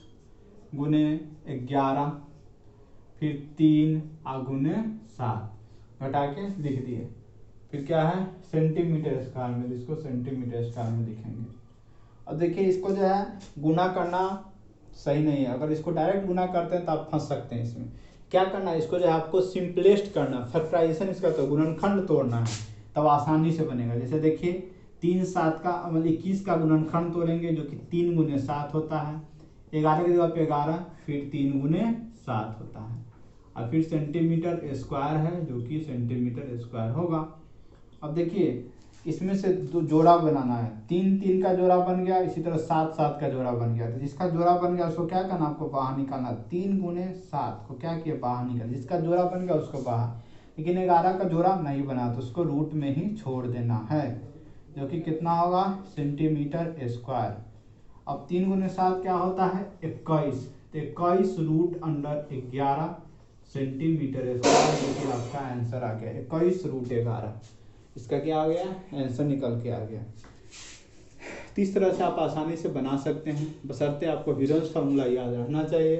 गुने 11 फिर 3 गुने 7 घटा के लिख दिए। फिर क्या है सेंटीमीटर स्क्वायर में, इसको सेंटीमीटर स्क्वायर में लिखेंगे। अब देखिए इसको जो है गुना करना सही नहीं है, अगर इसको डायरेक्ट गुना करते हैं तो आप फंस सकते हैं। इसमें क्या करना है, इसको जो है आपको सिंपलेस्ट करना, फैक्टराइजेशन इसका तो गुणनखंड तोड़ना है, तब आसानी से बनेगा। जैसे देखिए 3 7 का मतलब 21 का गुणनखंड तोड़ेंगे जो कि 3 गुने 7 होता है, 11 की जगह पे 11 फिर 3 गुने 7 होता है, और फिर सेंटीमीटर स्क्वायर है जो कि सेंटीमीटर स्क्वायर होगा। अब देखिए इसमें से दो जोड़ा बनाना है, 3 3 का जोड़ा बन गया, इसी तरह 7 7 का जोड़ा बन गया। तो जिसका जोड़ा बन गया उसको क्या करना, आपको बाहर निकालना। 3 गुने 7 को क्या किया बाहर निकाल, जिसका जोड़ा बन गया उसको बाहर, लेकिन 11 का जोड़ा नहीं बना तो उसको रूट में ही छोड़ देना है, जो कि कितना होगा सेंटीमीटर स्क्वायर। अब 3 गुने 7 क्या होता है 21, तो 21 रूट अंडर 11 सेंटीमीटर स्क्वायर, जो कि आपका आंसर आ गया 21 रूट 11। इसका क्या आ गया आंसर निकल के आ गया। इस तरह से आप आसानी से बना सकते हैं, बशर्ते आपको हीरोन्स फार्मूला याद रखना चाहिए।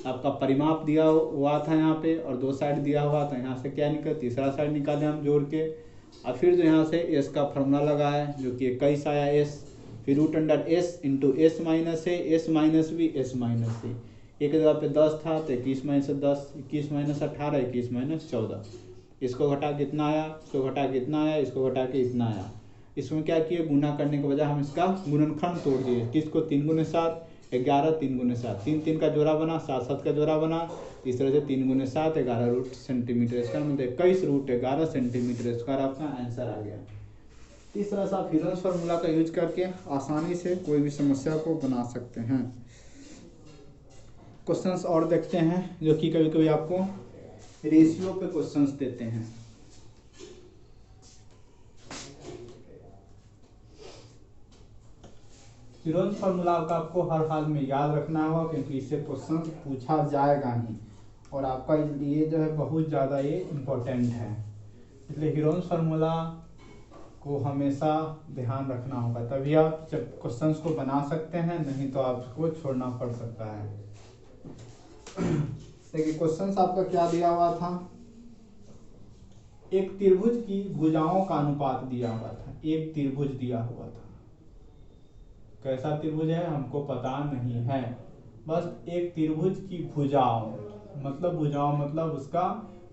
आपका परिमाप दिया हुआ था यहाँ पे और 2 साइड दिया हुआ था, यहाँ से क्या निकला तीसरा साइड निकाले हम जोड़ के, और फिर जो यहाँ से एस का फार्मूला लगा है जो कि 21 आया एस, फिर root under s into s minus a, S minus b, s minus c. एक जगह पे 10 था तो 21 माइनस 10, 21 माइनस 18, 21 माइनस 14। इसको घटा के इतना आया, इसको घटा के इतना आया, इसको घटा के इतना आया। इसमें क्या किए, गुना करने के बजाय हम इसका गुणनखंड तोड़ दिए। किसको 3 गुने 7 11, 3 गुने 7, 3 3 का जोड़ा बना, 7 7 का जोड़ा बना। इस तरह से 3 गुने 7 11 रूट सेंटीमीटर स्क्वायर, मतलब 21 रूट 11 सेंटीमीटर स्क्वायर आपका आंसर आ गया। इस तरह से आप हीरोन्स फार्मूला का यूज करके आसानी से कोई भी समस्या को बना सकते हैं। क्वेश्चंस और देखते हैं जो कि कभी कभी आपको रेशियो पे क्वेश्चंस देते हैं। हीरोन्स फार्मूला का आपको हर हाल में याद रखना होगा क्योंकि इससे क्वेश्चन पूछा जाएगा ही और आपका ये जो है बहुत ज़्यादा ये इम्पोर्टेंट है, इसलिए हीरोन्स फार्मूला को हमेशा ध्यान रखना होगा, तभी आप जब क्वेश्चंस को बना सकते हैं, नहीं तो आपको छोड़ना पड़ सकता है। देखिए क्वेश्चंस आपका क्या दिया हुआ था, एक त्रिभुज की भुजाओं का अनुपात दिया हुआ था। एक त्रिभुज दिया हुआ था, कैसा त्रिभुज है हमको पता नहीं है, बस एक त्रिभुज की भुजाओं मतलब उसका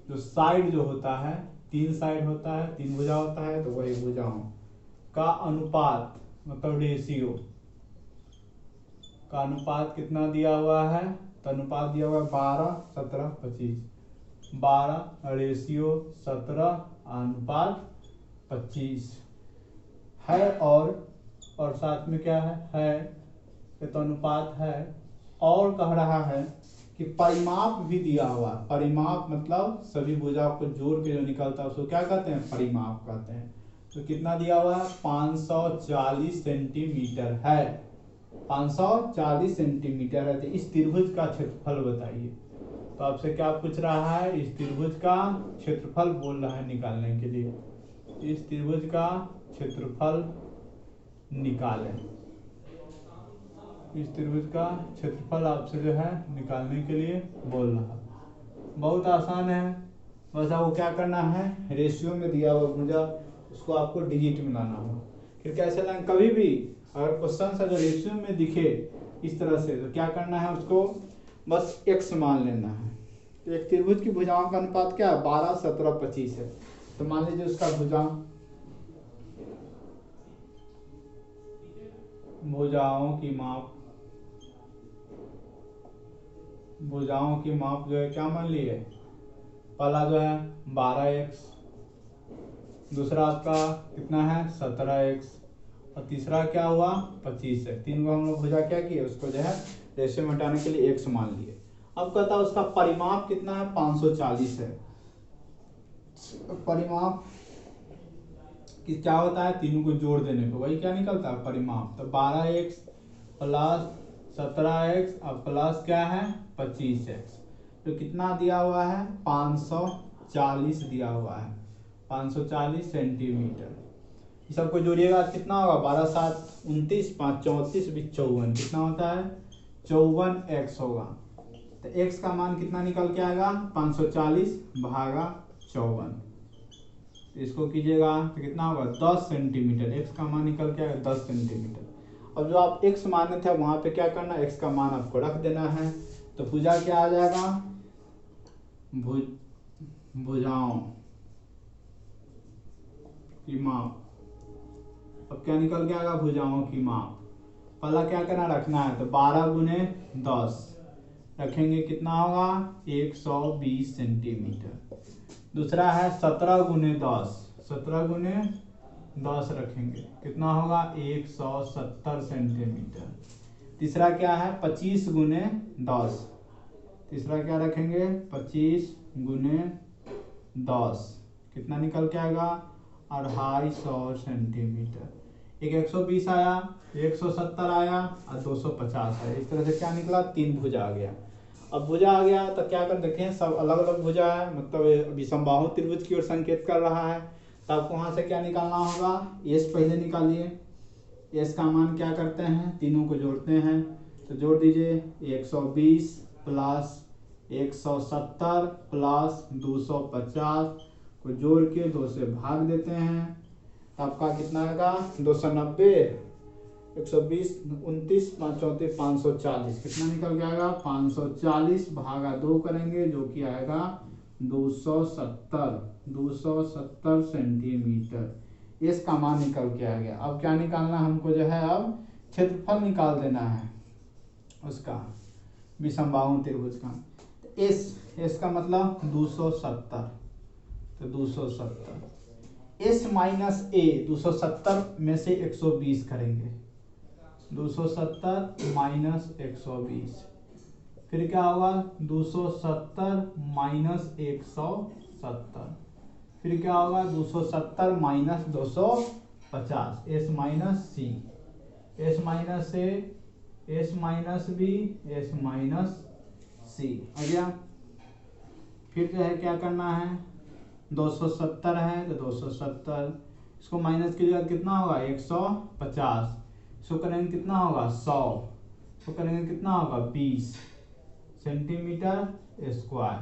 जो साइड जो होता है, 3 साइड होता है, 3 भुजा होता है, तो वही भुजाओं का अनुपात मतलब रेशियो का अनुपात कितना दिया हुआ है, तो अनुपात दिया हुआ है 12, 17, 25। 12 रेशियो 17 अनुपात 25 है, और साथ में क्या है तो अनुपात है, और कह रहा है कि परिमाप भी दिया हुआ। परिमाप मतलब सभी भुजाओं को जोड़ के जो निकलता है उसको क्या कहते हैं, परिमाप कहते हैं। तो कितना दिया हुआ है, 540 सेंटीमीटर है। 540 सेंटीमीटर है। तो इस त्रिभुज का क्षेत्रफल बताइए। तो आपसे क्या पूछ रहा है, इस त्रिभुज का क्षेत्रफल बोल रहा है निकालने के लिए। इस त्रिभुज का क्षेत्रफल निकालें। इस त्रिभुज का क्षेत्रफल आपसे जो है निकालने के लिए बोल रहा। बहुत आसान है, बस आपको क्या करना है, रेशियो में दिया हुआ भुजा उसको आपको डिजिट में लाना होगा। फिर कैसे लाएं, कभी भी अगर क्वेश्चन अगर रेशियो में दिखे इस तरह से तो क्या करना है, उसको बस x मान लेना है। तो एक त्रिभुज की भुजाओं का अनुपात क्या है, 12, 17, 25 है। तो मान लीजिए उसका भुजाओं की माप जो है क्या मान लिए, पहला जो है 12x, दूसरा आपका कितना है 17x, और तीसरा क्या हुआ 25x। 3 को हम लोग भुजा क्या किए, उसको जो है रेशियो में हटाने के लिए x मान लिए। अब कहता है उसका परिमाप कितना है, 540 है। परिमाप कि क्या होता है, तीनों को जोड़ देने पे वही क्या निकलता है, परिमाप। तो 12x प्लस 17x अब प्लस क्या है 25x, तो कितना दिया हुआ है, 540 दिया हुआ है, 540 सेंटीमीटर। इस सबको जोड़िएगा कितना होगा, 12 7 29, 5 34 20 54, कितना होता है 54x होगा। तो x का मान कितना निकल के आएगा, 540 भागा 54। इसको कीजिएगा तो कितना होगा 10 सेंटीमीटर। x का मान निकल के आएगा 10 सेंटीमीटर। अब जो आप x माने थे वहां पे क्या करना, x का मान आपको रख देना है। तो भुजा क्या आ जाएगा, भुजाओं की माप। अब क्या निकल के आएगा, भुजाओं की माप। पहला क्या करना, रखना है, तो 12 गुने 10 रखेंगे, कितना होगा 120 सेंटीमीटर। दूसरा है 17 गुने 10, 17 गुने 10 रखेंगे, कितना होगा 170 सेंटीमीटर। तीसरा क्या है 25 गुने 10, तीसरा क्या रखेंगे 25 गुने 10, कितना निकल के आएगा 250 सेंटीमीटर। एक 120 आया, 170 आया और 250 आया। इस तरह से क्या निकला, 3 भुजा आ गया। अब भुजा आ गया तो क्या कर देखें, सब अलग अलग भुजा है, मतलब विषमबाहु त्रिभुज की ओर संकेत कर रहा है। तो आपको वहां से क्या निकालना होगा, एस पहले निकालिए। एस का मान क्या करते हैं, तीनों को जोड़ते हैं, तो जोड़ दीजिए 120 प्लस 170 प्लस 250 को जोड़ के 2 से भाग देते हैं। आपका कितना आएगा 290, 120 29 5 34 540, कितना निकल के आएगा 540 भागा 2 करेंगे जो कि आएगा 270 सेंटीमीटर। इसका मान निकल के आ गया। अब क्या निकालना हमको जो है, अब क्षेत्रफल निकाल देना है उसका, विषमबाहु त्रिभुज का। एस का मतलब 270, तो 270 s माइनस a 270 में से 120 करेंगे, 270 माइनस 120, फिर क्या होगा 270 माइनस 170, फिर क्या होगा 270 minus 250, s minus c, s minus a, s minus b, s minus c आ गया। फिर जो है क्या करना है 270 है तो 270, इसको माइनस कीजिएगा कितना होगा 150, इसको करेंगे कितना होगा 100, इसको करेंगे कितना होगा 20 सेंटीमीटर स्क्वायर।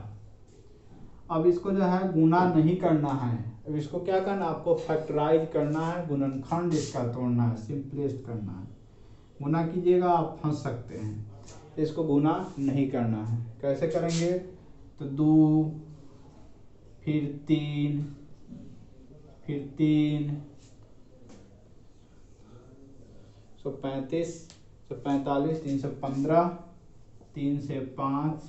अब इसको जो है गुना नहीं करना है, अब इसको क्या करना है आपको फैक्टराइज करना है, गुणनखंड इसका तोड़ना है, सिंपलेस्ट करना है। गुना कीजिएगा आप फंस सकते हैं, इसको गुना नहीं करना है। कैसे करेंगे तो 2 फिर 3 फिर 3 135 145 315 3 से 5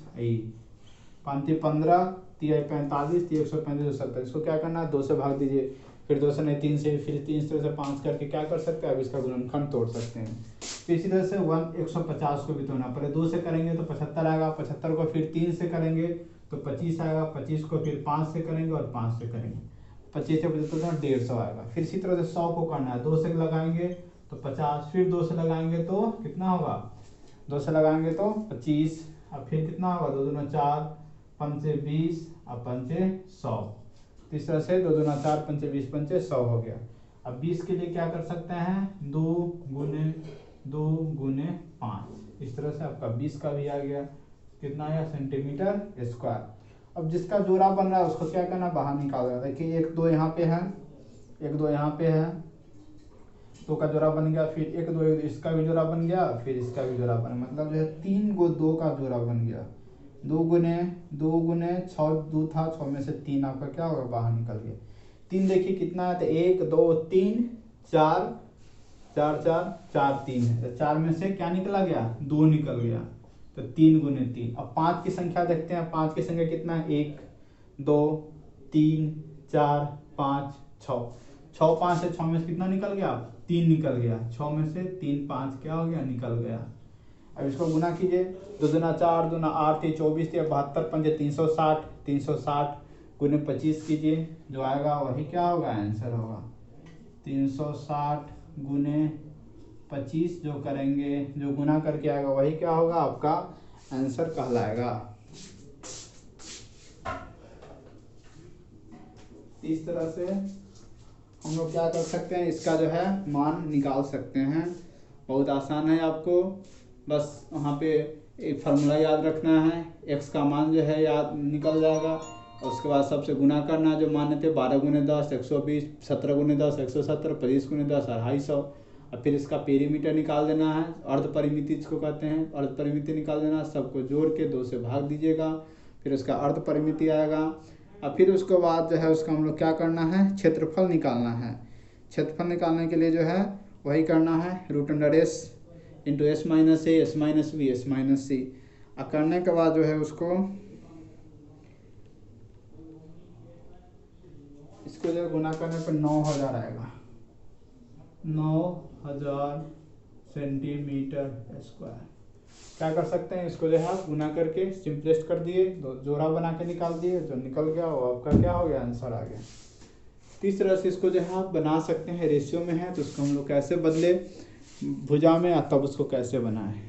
5 से 15 3 45 3 135 270, इसको क्या करना है 2 से भाग दीजिए, फिर 2 से नहीं 3 से, फिर 3 से 5 करके क्या कर सकते हैं अब इसका गुणनखंड तोड़ सकते हैं। तो इसी तरह से 150 को भी तोड़ना पड़े, 2 से करेंगे तो 75 आएगा, 75 को फिर 3 से करेंगे तो 25 आएगा, 25 को फिर 5 से करेंगे और 5 से करेंगे 25 से 75 तो 150 आएगा। फिर इसी तरह से 100 को करना है, 2 से लगाएंगे तो 50, फिर 2 से लगाएंगे तो कितना होगा 2 से लगाएंगे तो 25, अब फिर कितना होगा 2 दूना 4 5 से 20 और 5 से 100, इस तरह से 2 दूना 4 5 से 20 5 से 100 हो गया। अब 20 के लिए क्या कर सकते हैं 2 गुने 5, इस तरह से आपका 20 का भी आ गया, कितना आया सेंटीमीटर स्क्वायर। अब जिसका जोड़ा बन रहा है उसको क्या करना बाहर निकाल रहा है, देखिए 1 2 यहाँ पे है, 1 2 यहाँ पे है, 2 का जोड़ा बन गया, फिर 1 2 इसका भी जोड़ा बन गया, फिर इसका भी जोड़ा बन, मतलब जो है 3 को 2 का जोड़ा बन गया, 2 गुने 6 2 था, 6 में से 3 आपका क्या होगा बाहर निकल गया। 3 देखिए कितना है तो 1 2 3 4 4 4 4 3 है, तो 4 में से क्या निकला गया 2 निकल गया, तो 3 गुने 3। अब 5 की संख्या देखते हैं, 5 की संख्या कितना है 1 2 3 4 5 6, 6 5 से 6 में से कितना निकल गया 3 निकल गया, 6 में से 3 5 क्या हो गया निकल गया। अब इसको गुना कीजिए, 2 दूना 4 दूना 8 24 72 5 360, 360 गुने 25 कीजिए, जो आएगा वही क्या होगा आंसर होगा 360 गुने 25, जो करेंगे जो गुना करके आएगा वही क्या होगा आपका आंसर कहलाएगा। इस तरह से हम लोग क्या कर सकते हैं इसका जो है मान निकाल सकते हैं, बहुत आसान है। आपको बस वहाँ पे एक फार्मूला याद रखना है, x का मान जो है याद निकल जाएगा, और उसके बाद सबसे गुना करना है जो मान थे 12 गुने 10 120, 17 गुने 10 170, 25 गुने 10 250, और फिर इसका पेरीमीटर निकाल देना है, अर्ध परिमिति इसको कहते हैं, अर्ध परिमिति निकाल देना, सबको जोड़ के 2 से भाग दीजिएगा, फिर उसका अर्ध परिमिति आएगा। और फिर उसके बाद जो है उसका हम लोग क्या करना है क्षेत्रफल निकालना है। क्षेत्रफल निकालने के लिए जो है वही करना है √s into s minus a s minus b s minus c, और करने के बाद जो है उसको इसको जो गुना करने पर 9000 आएगा, 9000 सेंटीमीटर स्क्वायर। क्या कर सकते हैं इसको जो है गुना करके सिंपलेस्ट कर दिए, जोड़ा बना के निकाल दिए, जो निकल गया वो आपका क्या हो गया आंसर आ गया। इस तरह से इसको जो है आप बना सकते हैं, रेशियो में है तो उसको हम लोग कैसे बदले भुजा में, तब उसको कैसे बनाएं।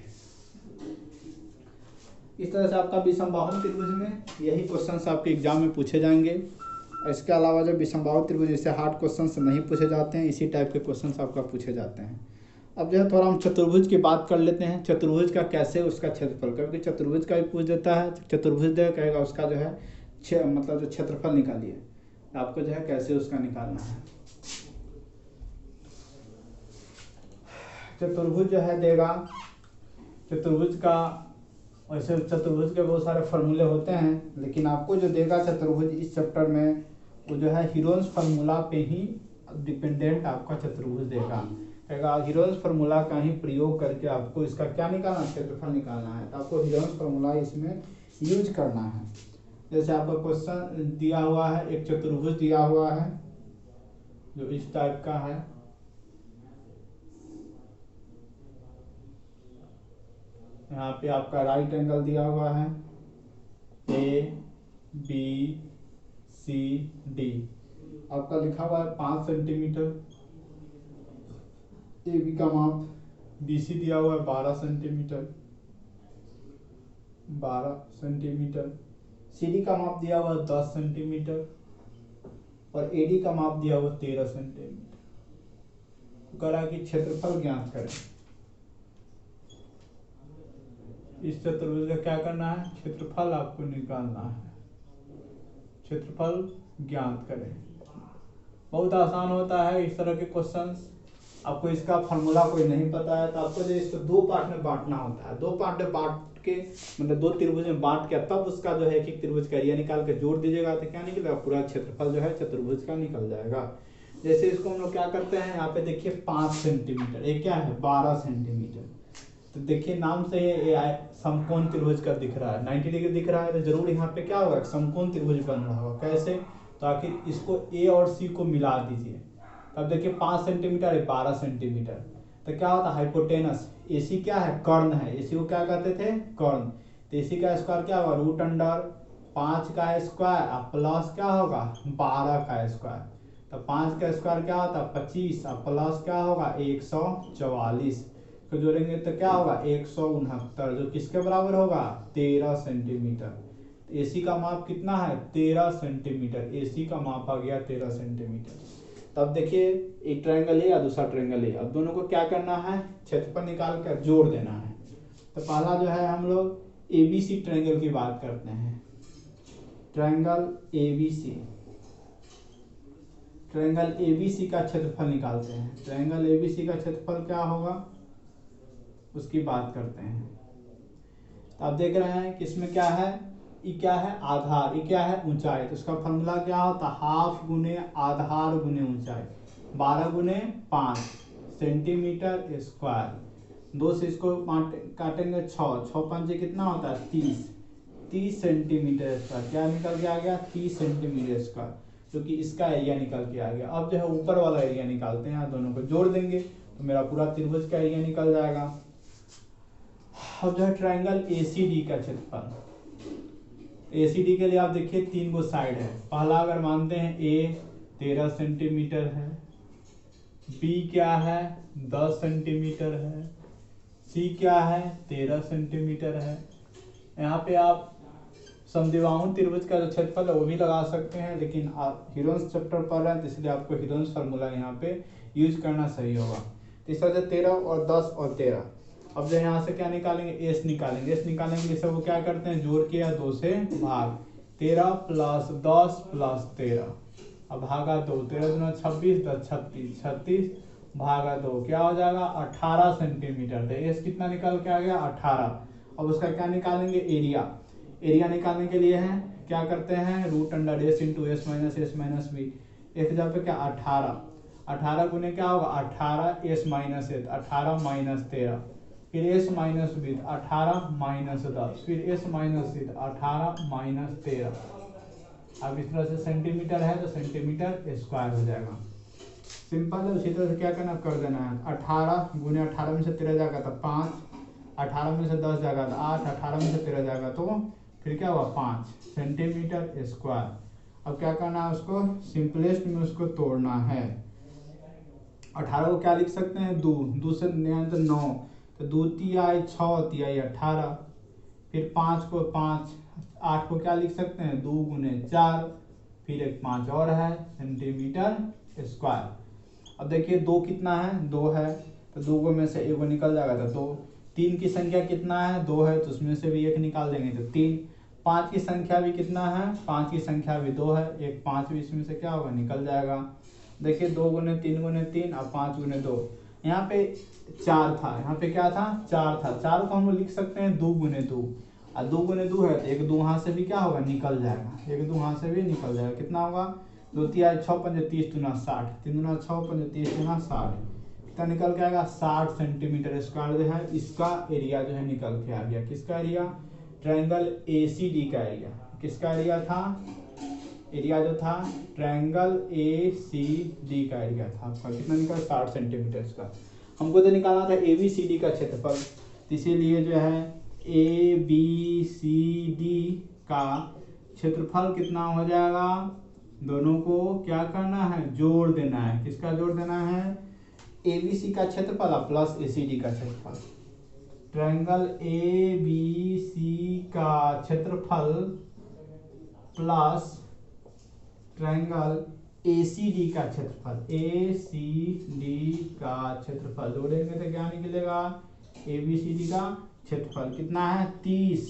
इस तरह से आपका विषमबाहु त्रिभुज में यही क्वेश्चंस आपके एग्जाम में पूछे जाएंगे। इसके अलावा जो विषमबाहु त्रिभुज इससे हार्ड क्वेश्चंस नहीं पूछे जाते हैं, इसी टाइप के क्वेश्चंस आपका पूछे जाते हैं। अब जो है थोड़ा हम चतुर्भुज की बात कर लेते हैं, चतुर्भुज का कैसे उसका क्षेत्रफल, क्योंकि चतुर्भुज का भी पूछ देता है, चतुर्भुज दे कहेगा उसका जो है मतलब जो क्षेत्रफल निकालिए, आपको जो है कैसे उसका निकालना है। चतुर्भुज जो है देगा, चतुर्भुज का वैसे चतुर्भुज के बहुत सारे फॉर्मूले होते हैं, लेकिन आपको जो देगा चतुर्भुज इस चैप्टर में वो जो है हीरोन्स फार्मूला पे ही डिपेंडेंट आपका चतुर्भुज देगा, कहेगा हीरोन्स फार्मूला का ही प्रयोग करके आपको इसका क्या निकालना है क्षेत्रफल निकालना है, तो आपको हीरोन्स फार्मूला इसमें यूज करना है। जैसे आपका क्वेश्चन दिया हुआ है, एक चतुर्भुज दिया हुआ है, जो इस टाइप का है। यहाँ पे आपका राइट एंगल दिया हुआ है ABCD, आपका लिखा हुआ है 5 सेंटीमीटर। AB का माप, BC दिया हुआ है 12 सेंटीमीटर, 12 सेंटीमीटर। CD का माप दिया हुआ है 10 सेंटीमीटर और AD का माप दिया हुआ 13 सेंटीमीटर। करा कि क्षेत्रफल ज्ञात करें। इस चतुर्भुज का क्या करना है, क्षेत्रफल आपको निकालना है। क्षेत्रफल ज्ञात करें। बहुत आसान होता है इस तरह के क्वेश्चंस। आपको इसका फॉर्मूला कोई नहीं पता है तो आपको जो इसको दो पार्ट में बांटना होता है। दो पार्ट में बांट के मतलब दो त्रिभुज में बांट के तब उसका जो है एक त्रिभुज का एरिया निकाल के जोड़ दीजिएगा तो क्या निकलेगा, पूरा क्षेत्रफल जो है चतुर्भुज का निकल जाएगा। जैसे इसको हम लोग क्या करते हैं, यहाँ पे देखिए 5 सेंटीमीटर, ये क्या है 12 सेंटीमीटर। तो देखिए नाम से ये समकोण त्रिभुज का दिख रहा है, 90 डिग्री दिख रहा है, तो जरूर यहाँ पे क्या होगा, समकोण त्रिभुज बन रहा होगा। कैसे, तो आखिर इसको A और C को मिला दीजिए। तब देखिए 5 सेंटीमीटर है 12 सेंटीमीटर, तो क्या होता है हाइपोटेनस। AC क्या है, कर्ण है। AC को क्या कहते थे, कर्ण। तो AC का स्क्वायर क्या होगा, रूट अंडर 5 का स्क्वायर प्लस क्या होगा 12 का स्क्वायर। तो 5 का स्क्वायर क्या होता है 25 प्लस क्या होगा 144 को जोड़ेंगे तो क्या होगा 169, जो किसके बराबर होगा 13 सेंटीमीटर। AC का माप कितना है 13 सेंटीमीटर। AC का माप आ गया 13 सेंटीमीटर। तब देखिए एक ट्रायंगल है या दूसरा ट्रायंगल है, अब दोनों को क्या करना है, क्षेत्रफल निकाल कर जोड़ देना है। तो पहला जो है हम लोग ABC ट्रायंगल की बात करते हैं। ट्रायंगल ABC, ट्रायंगल ABC का क्षेत्रफल निकालते हैं। ट्रायंगल ABC का क्षेत्रफल क्या होगा उसकी बात करते हैं। तो आप देख रहे हैं कि इसमें क्या है, ये क्या है आधार, ये क्या है ऊंचाई। तो इसका फॉर्मूला क्या होता है, हाफ गुने आधार गुने ऊंचाई, 12 गुने 5 सेंटीमीटर स्क्वायर। 2 से इसको काटेंगे 6, 6 5 कितना होता है 30 सेंटीमीटर स्क्वायर। क्या निकल के आ गया 30 सेंटीमीटर स्क्वायर, जो कि इसका एरिया निकल के आ गया। अब जो है ऊपर वाला एरिया निकालते हैं, दोनों को जोड़ देंगे तो मेरा पूरा त्रिभुज का एरिया निकल जाएगा। अब जो है ट्रायंगल ACD का क्षेत्रफल, ACD के लिए आप देखिए 3 गो साइड है। पहला अगर मानते हैं A 13 सेंटीमीटर है, B क्या है 10 सेंटीमीटर है, C क्या है 13 सेंटीमीटर है। यहाँ पे आप समद्विबाहु त्रिभुज का जो क्षेत्रफल है वो भी लगा सकते हैं, लेकिन आप हीरोन्स चैप्टर पढ़ रहे हैं तो इसलिए आपको हीरोन्स फार्मूला यहाँ पे यूज करना सही होगा। तीसरा जो 13 और 10 और 13। अब जो यहाँ से क्या निकालेंगे S निकालेंगे। S निकालेंगे सब वो क्या करते हैं जोड़ के या 2 से भाग, 13 प्लस 10 प्लस 13, अब भागा 2, 13 दूना 26 10 36, 36 भागा 2 क्या हो जाएगा 18 सेंटीमीटर। तो S कितना निकल के आ गया 18। अब उसका क्या निकालेंगे एरिया। एरिया निकालने के लिए है क्या करते हैं root under S into S minus B. एक जगह पे क्या 18 गुने क्या होगा 18 S माइनस 18 माइनस 13, फिर S माइनस 20 18 माइनस 10, फिर S माइनस 18 माइनस 13। अब इस तरह से सेंटीमीटर है तो सेंटीमीटर स्क्वायर हो जाएगा। सिंपल है। उसी तरह से क्या करना कर देना है 18 गुने 18 में से 13 जाएगा तो 5, 18 में से 10 जाएगा तो 8, 18 में से 13 जाएगा तो फिर क्या हुआ 5 सेंटीमीटर स्क्वायर। अब क्या करना है उसको सिंपलेस्ट में उसको तोड़ना है। 18 को क्या लिख सकते हैं 2 से 9, तो 2 तिहाई 6 तिहाई 18, फिर 5 को 5, 8 को क्या लिख सकते हैं 2 गुने 4, फिर एक 5 और है सेंटीमीटर स्क्वायर। अब देखिए 2 कितना है 2 है, तो 2 को में से 1 निकल जाएगा तो 2। 3 की संख्या कितना है 2 है, तो उसमें से भी 1 निकाल देंगे तो 3। 5 की संख्या भी कितना है 5 की संख्या भी 2 है, एक 5 भी इसमें से क्या होगा निकल जाएगा। देखिए 2 गुने 3 गुने 3 और 5 गुने 2। यहाँ पे 4 था, यहाँ पे क्या था 4 था, 4 को हम लोग लिख सकते हैं 2 गुने 2, और 2 गुने 2 है तो एक 2 हाथ से भी क्या होगा निकल जाएगा, एक 2 हाथ से भी निकल जाएगा। कितना होगा 2 तिहाई 6 पंजे 30 दूना 60, 3 दूना 6 पंजे 30 दूना 60, कितना निकल के आएगा 60 सेंटीमीटर स्क्वायर जो है इसका एरिया जो है निकल के आ गया। किसका एरिया ट्रायंगल ACD का एरिया। किसका एरिया था एरिया जो था ट्रायंगल ए सी डी का एरिया था आपका, कितना निकला 60 सेंटीमीटर का। हमको तो निकालना था ए बी सी डी का क्षेत्रफल, इसीलिए जो है ए बी सी डी का क्षेत्रफल कितना हो जाएगा, दोनों को क्या करना है, जोड़ देना है। किसका जोड़ देना है, ए बी सी का क्षेत्रफल प्लस ए सी डी का क्षेत्रफल। ट्रायंगल ए बी सी का क्षेत्रफल plus triangle A C D का क्षेत्रफल, ए सी डी का क्षेत्रफल जोड़ेंगे तो क्या निकलेगा, ए बी सी डी का क्षेत्रफल कितना है 30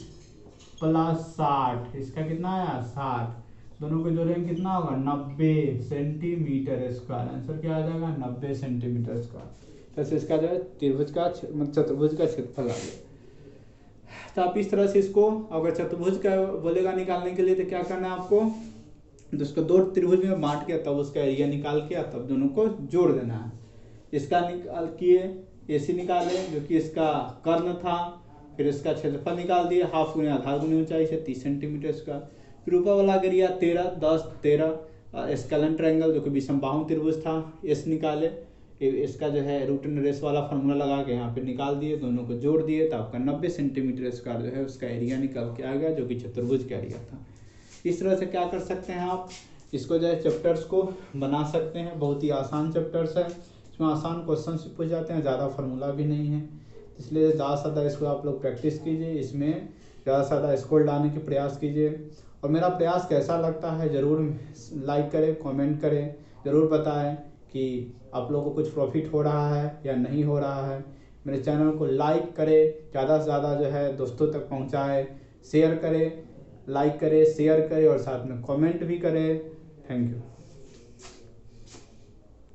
प्लस 60, इसका कितना आया 60, दोनों को जोड़ेंगे कितना होगा 90 सेंटीमीटर स्क्वायर। आंसर क्या आ जाएगा 90 सेंटीमीटर स्क्वायर। तो इसका जो है त्रिभुज का चतुर्भुज का क्षेत्रफल आ गया। तो आप इस तरह से इसको, अगर चतुर्भुज का बोलेगा निकालने के लिए तो क्या करना है आपको, तो उसको दो त्रिभुज में बांट के तब उसका एरिया निकाल के तब दोनों को जोड़ देना है। इसका निकाल किए AC निकाले जो कि इसका कर्ण था, फिर इसका क्षेत्रफल निकाल दिए, हाफ गुने आधार गुने ऊंचाई से 30 सेंटीमीटर का। फिर ऊपर वाला एरिया 13 10 13 स्केलन ट्रायंगल जो कि विषमबाहु त्रिभुज था, S निकाले, इसका जो है रूट एंड रेस वाला फार्मूला लगा के यहाँ पे निकाल दिए, दोनों को जोड़ दिए तो आपका 90 सेंटीमीटर स्क्वायर जो है उसका एरिया निकल के आ गया, जो कि चतुर्भुज का एरिया था। इस तरह से क्या कर सकते हैं आप, इसको जो है चैप्टर्स को बना सकते हैं। बहुत ही आसान चैप्टर्स है, इसमें आसान क्वेश्चन से पूछ जाते हैं, ज़्यादा फार्मूला भी नहीं है, इसलिए ज़्यादा से ज़्यादा इसको आप लोग प्रैक्टिस कीजिए, इसमें ज़्यादा से ज़्यादा स्कोर लाने के प्रयास कीजिए। और मेरा प्रयास कैसा लगता है ज़रूर लाइक करें, कमेंट करें, ज़रूर बताएं कि आप लोगों को कुछ प्रॉफिट हो रहा है या नहीं हो रहा है। मेरे चैनल को लाइक करें, ज़्यादा से ज़्यादा जो है दोस्तों तक पहुँचाएँ, शेयर करें, लाइक करें, शेयर करें और साथ में कमेंट भी करें। Thank you.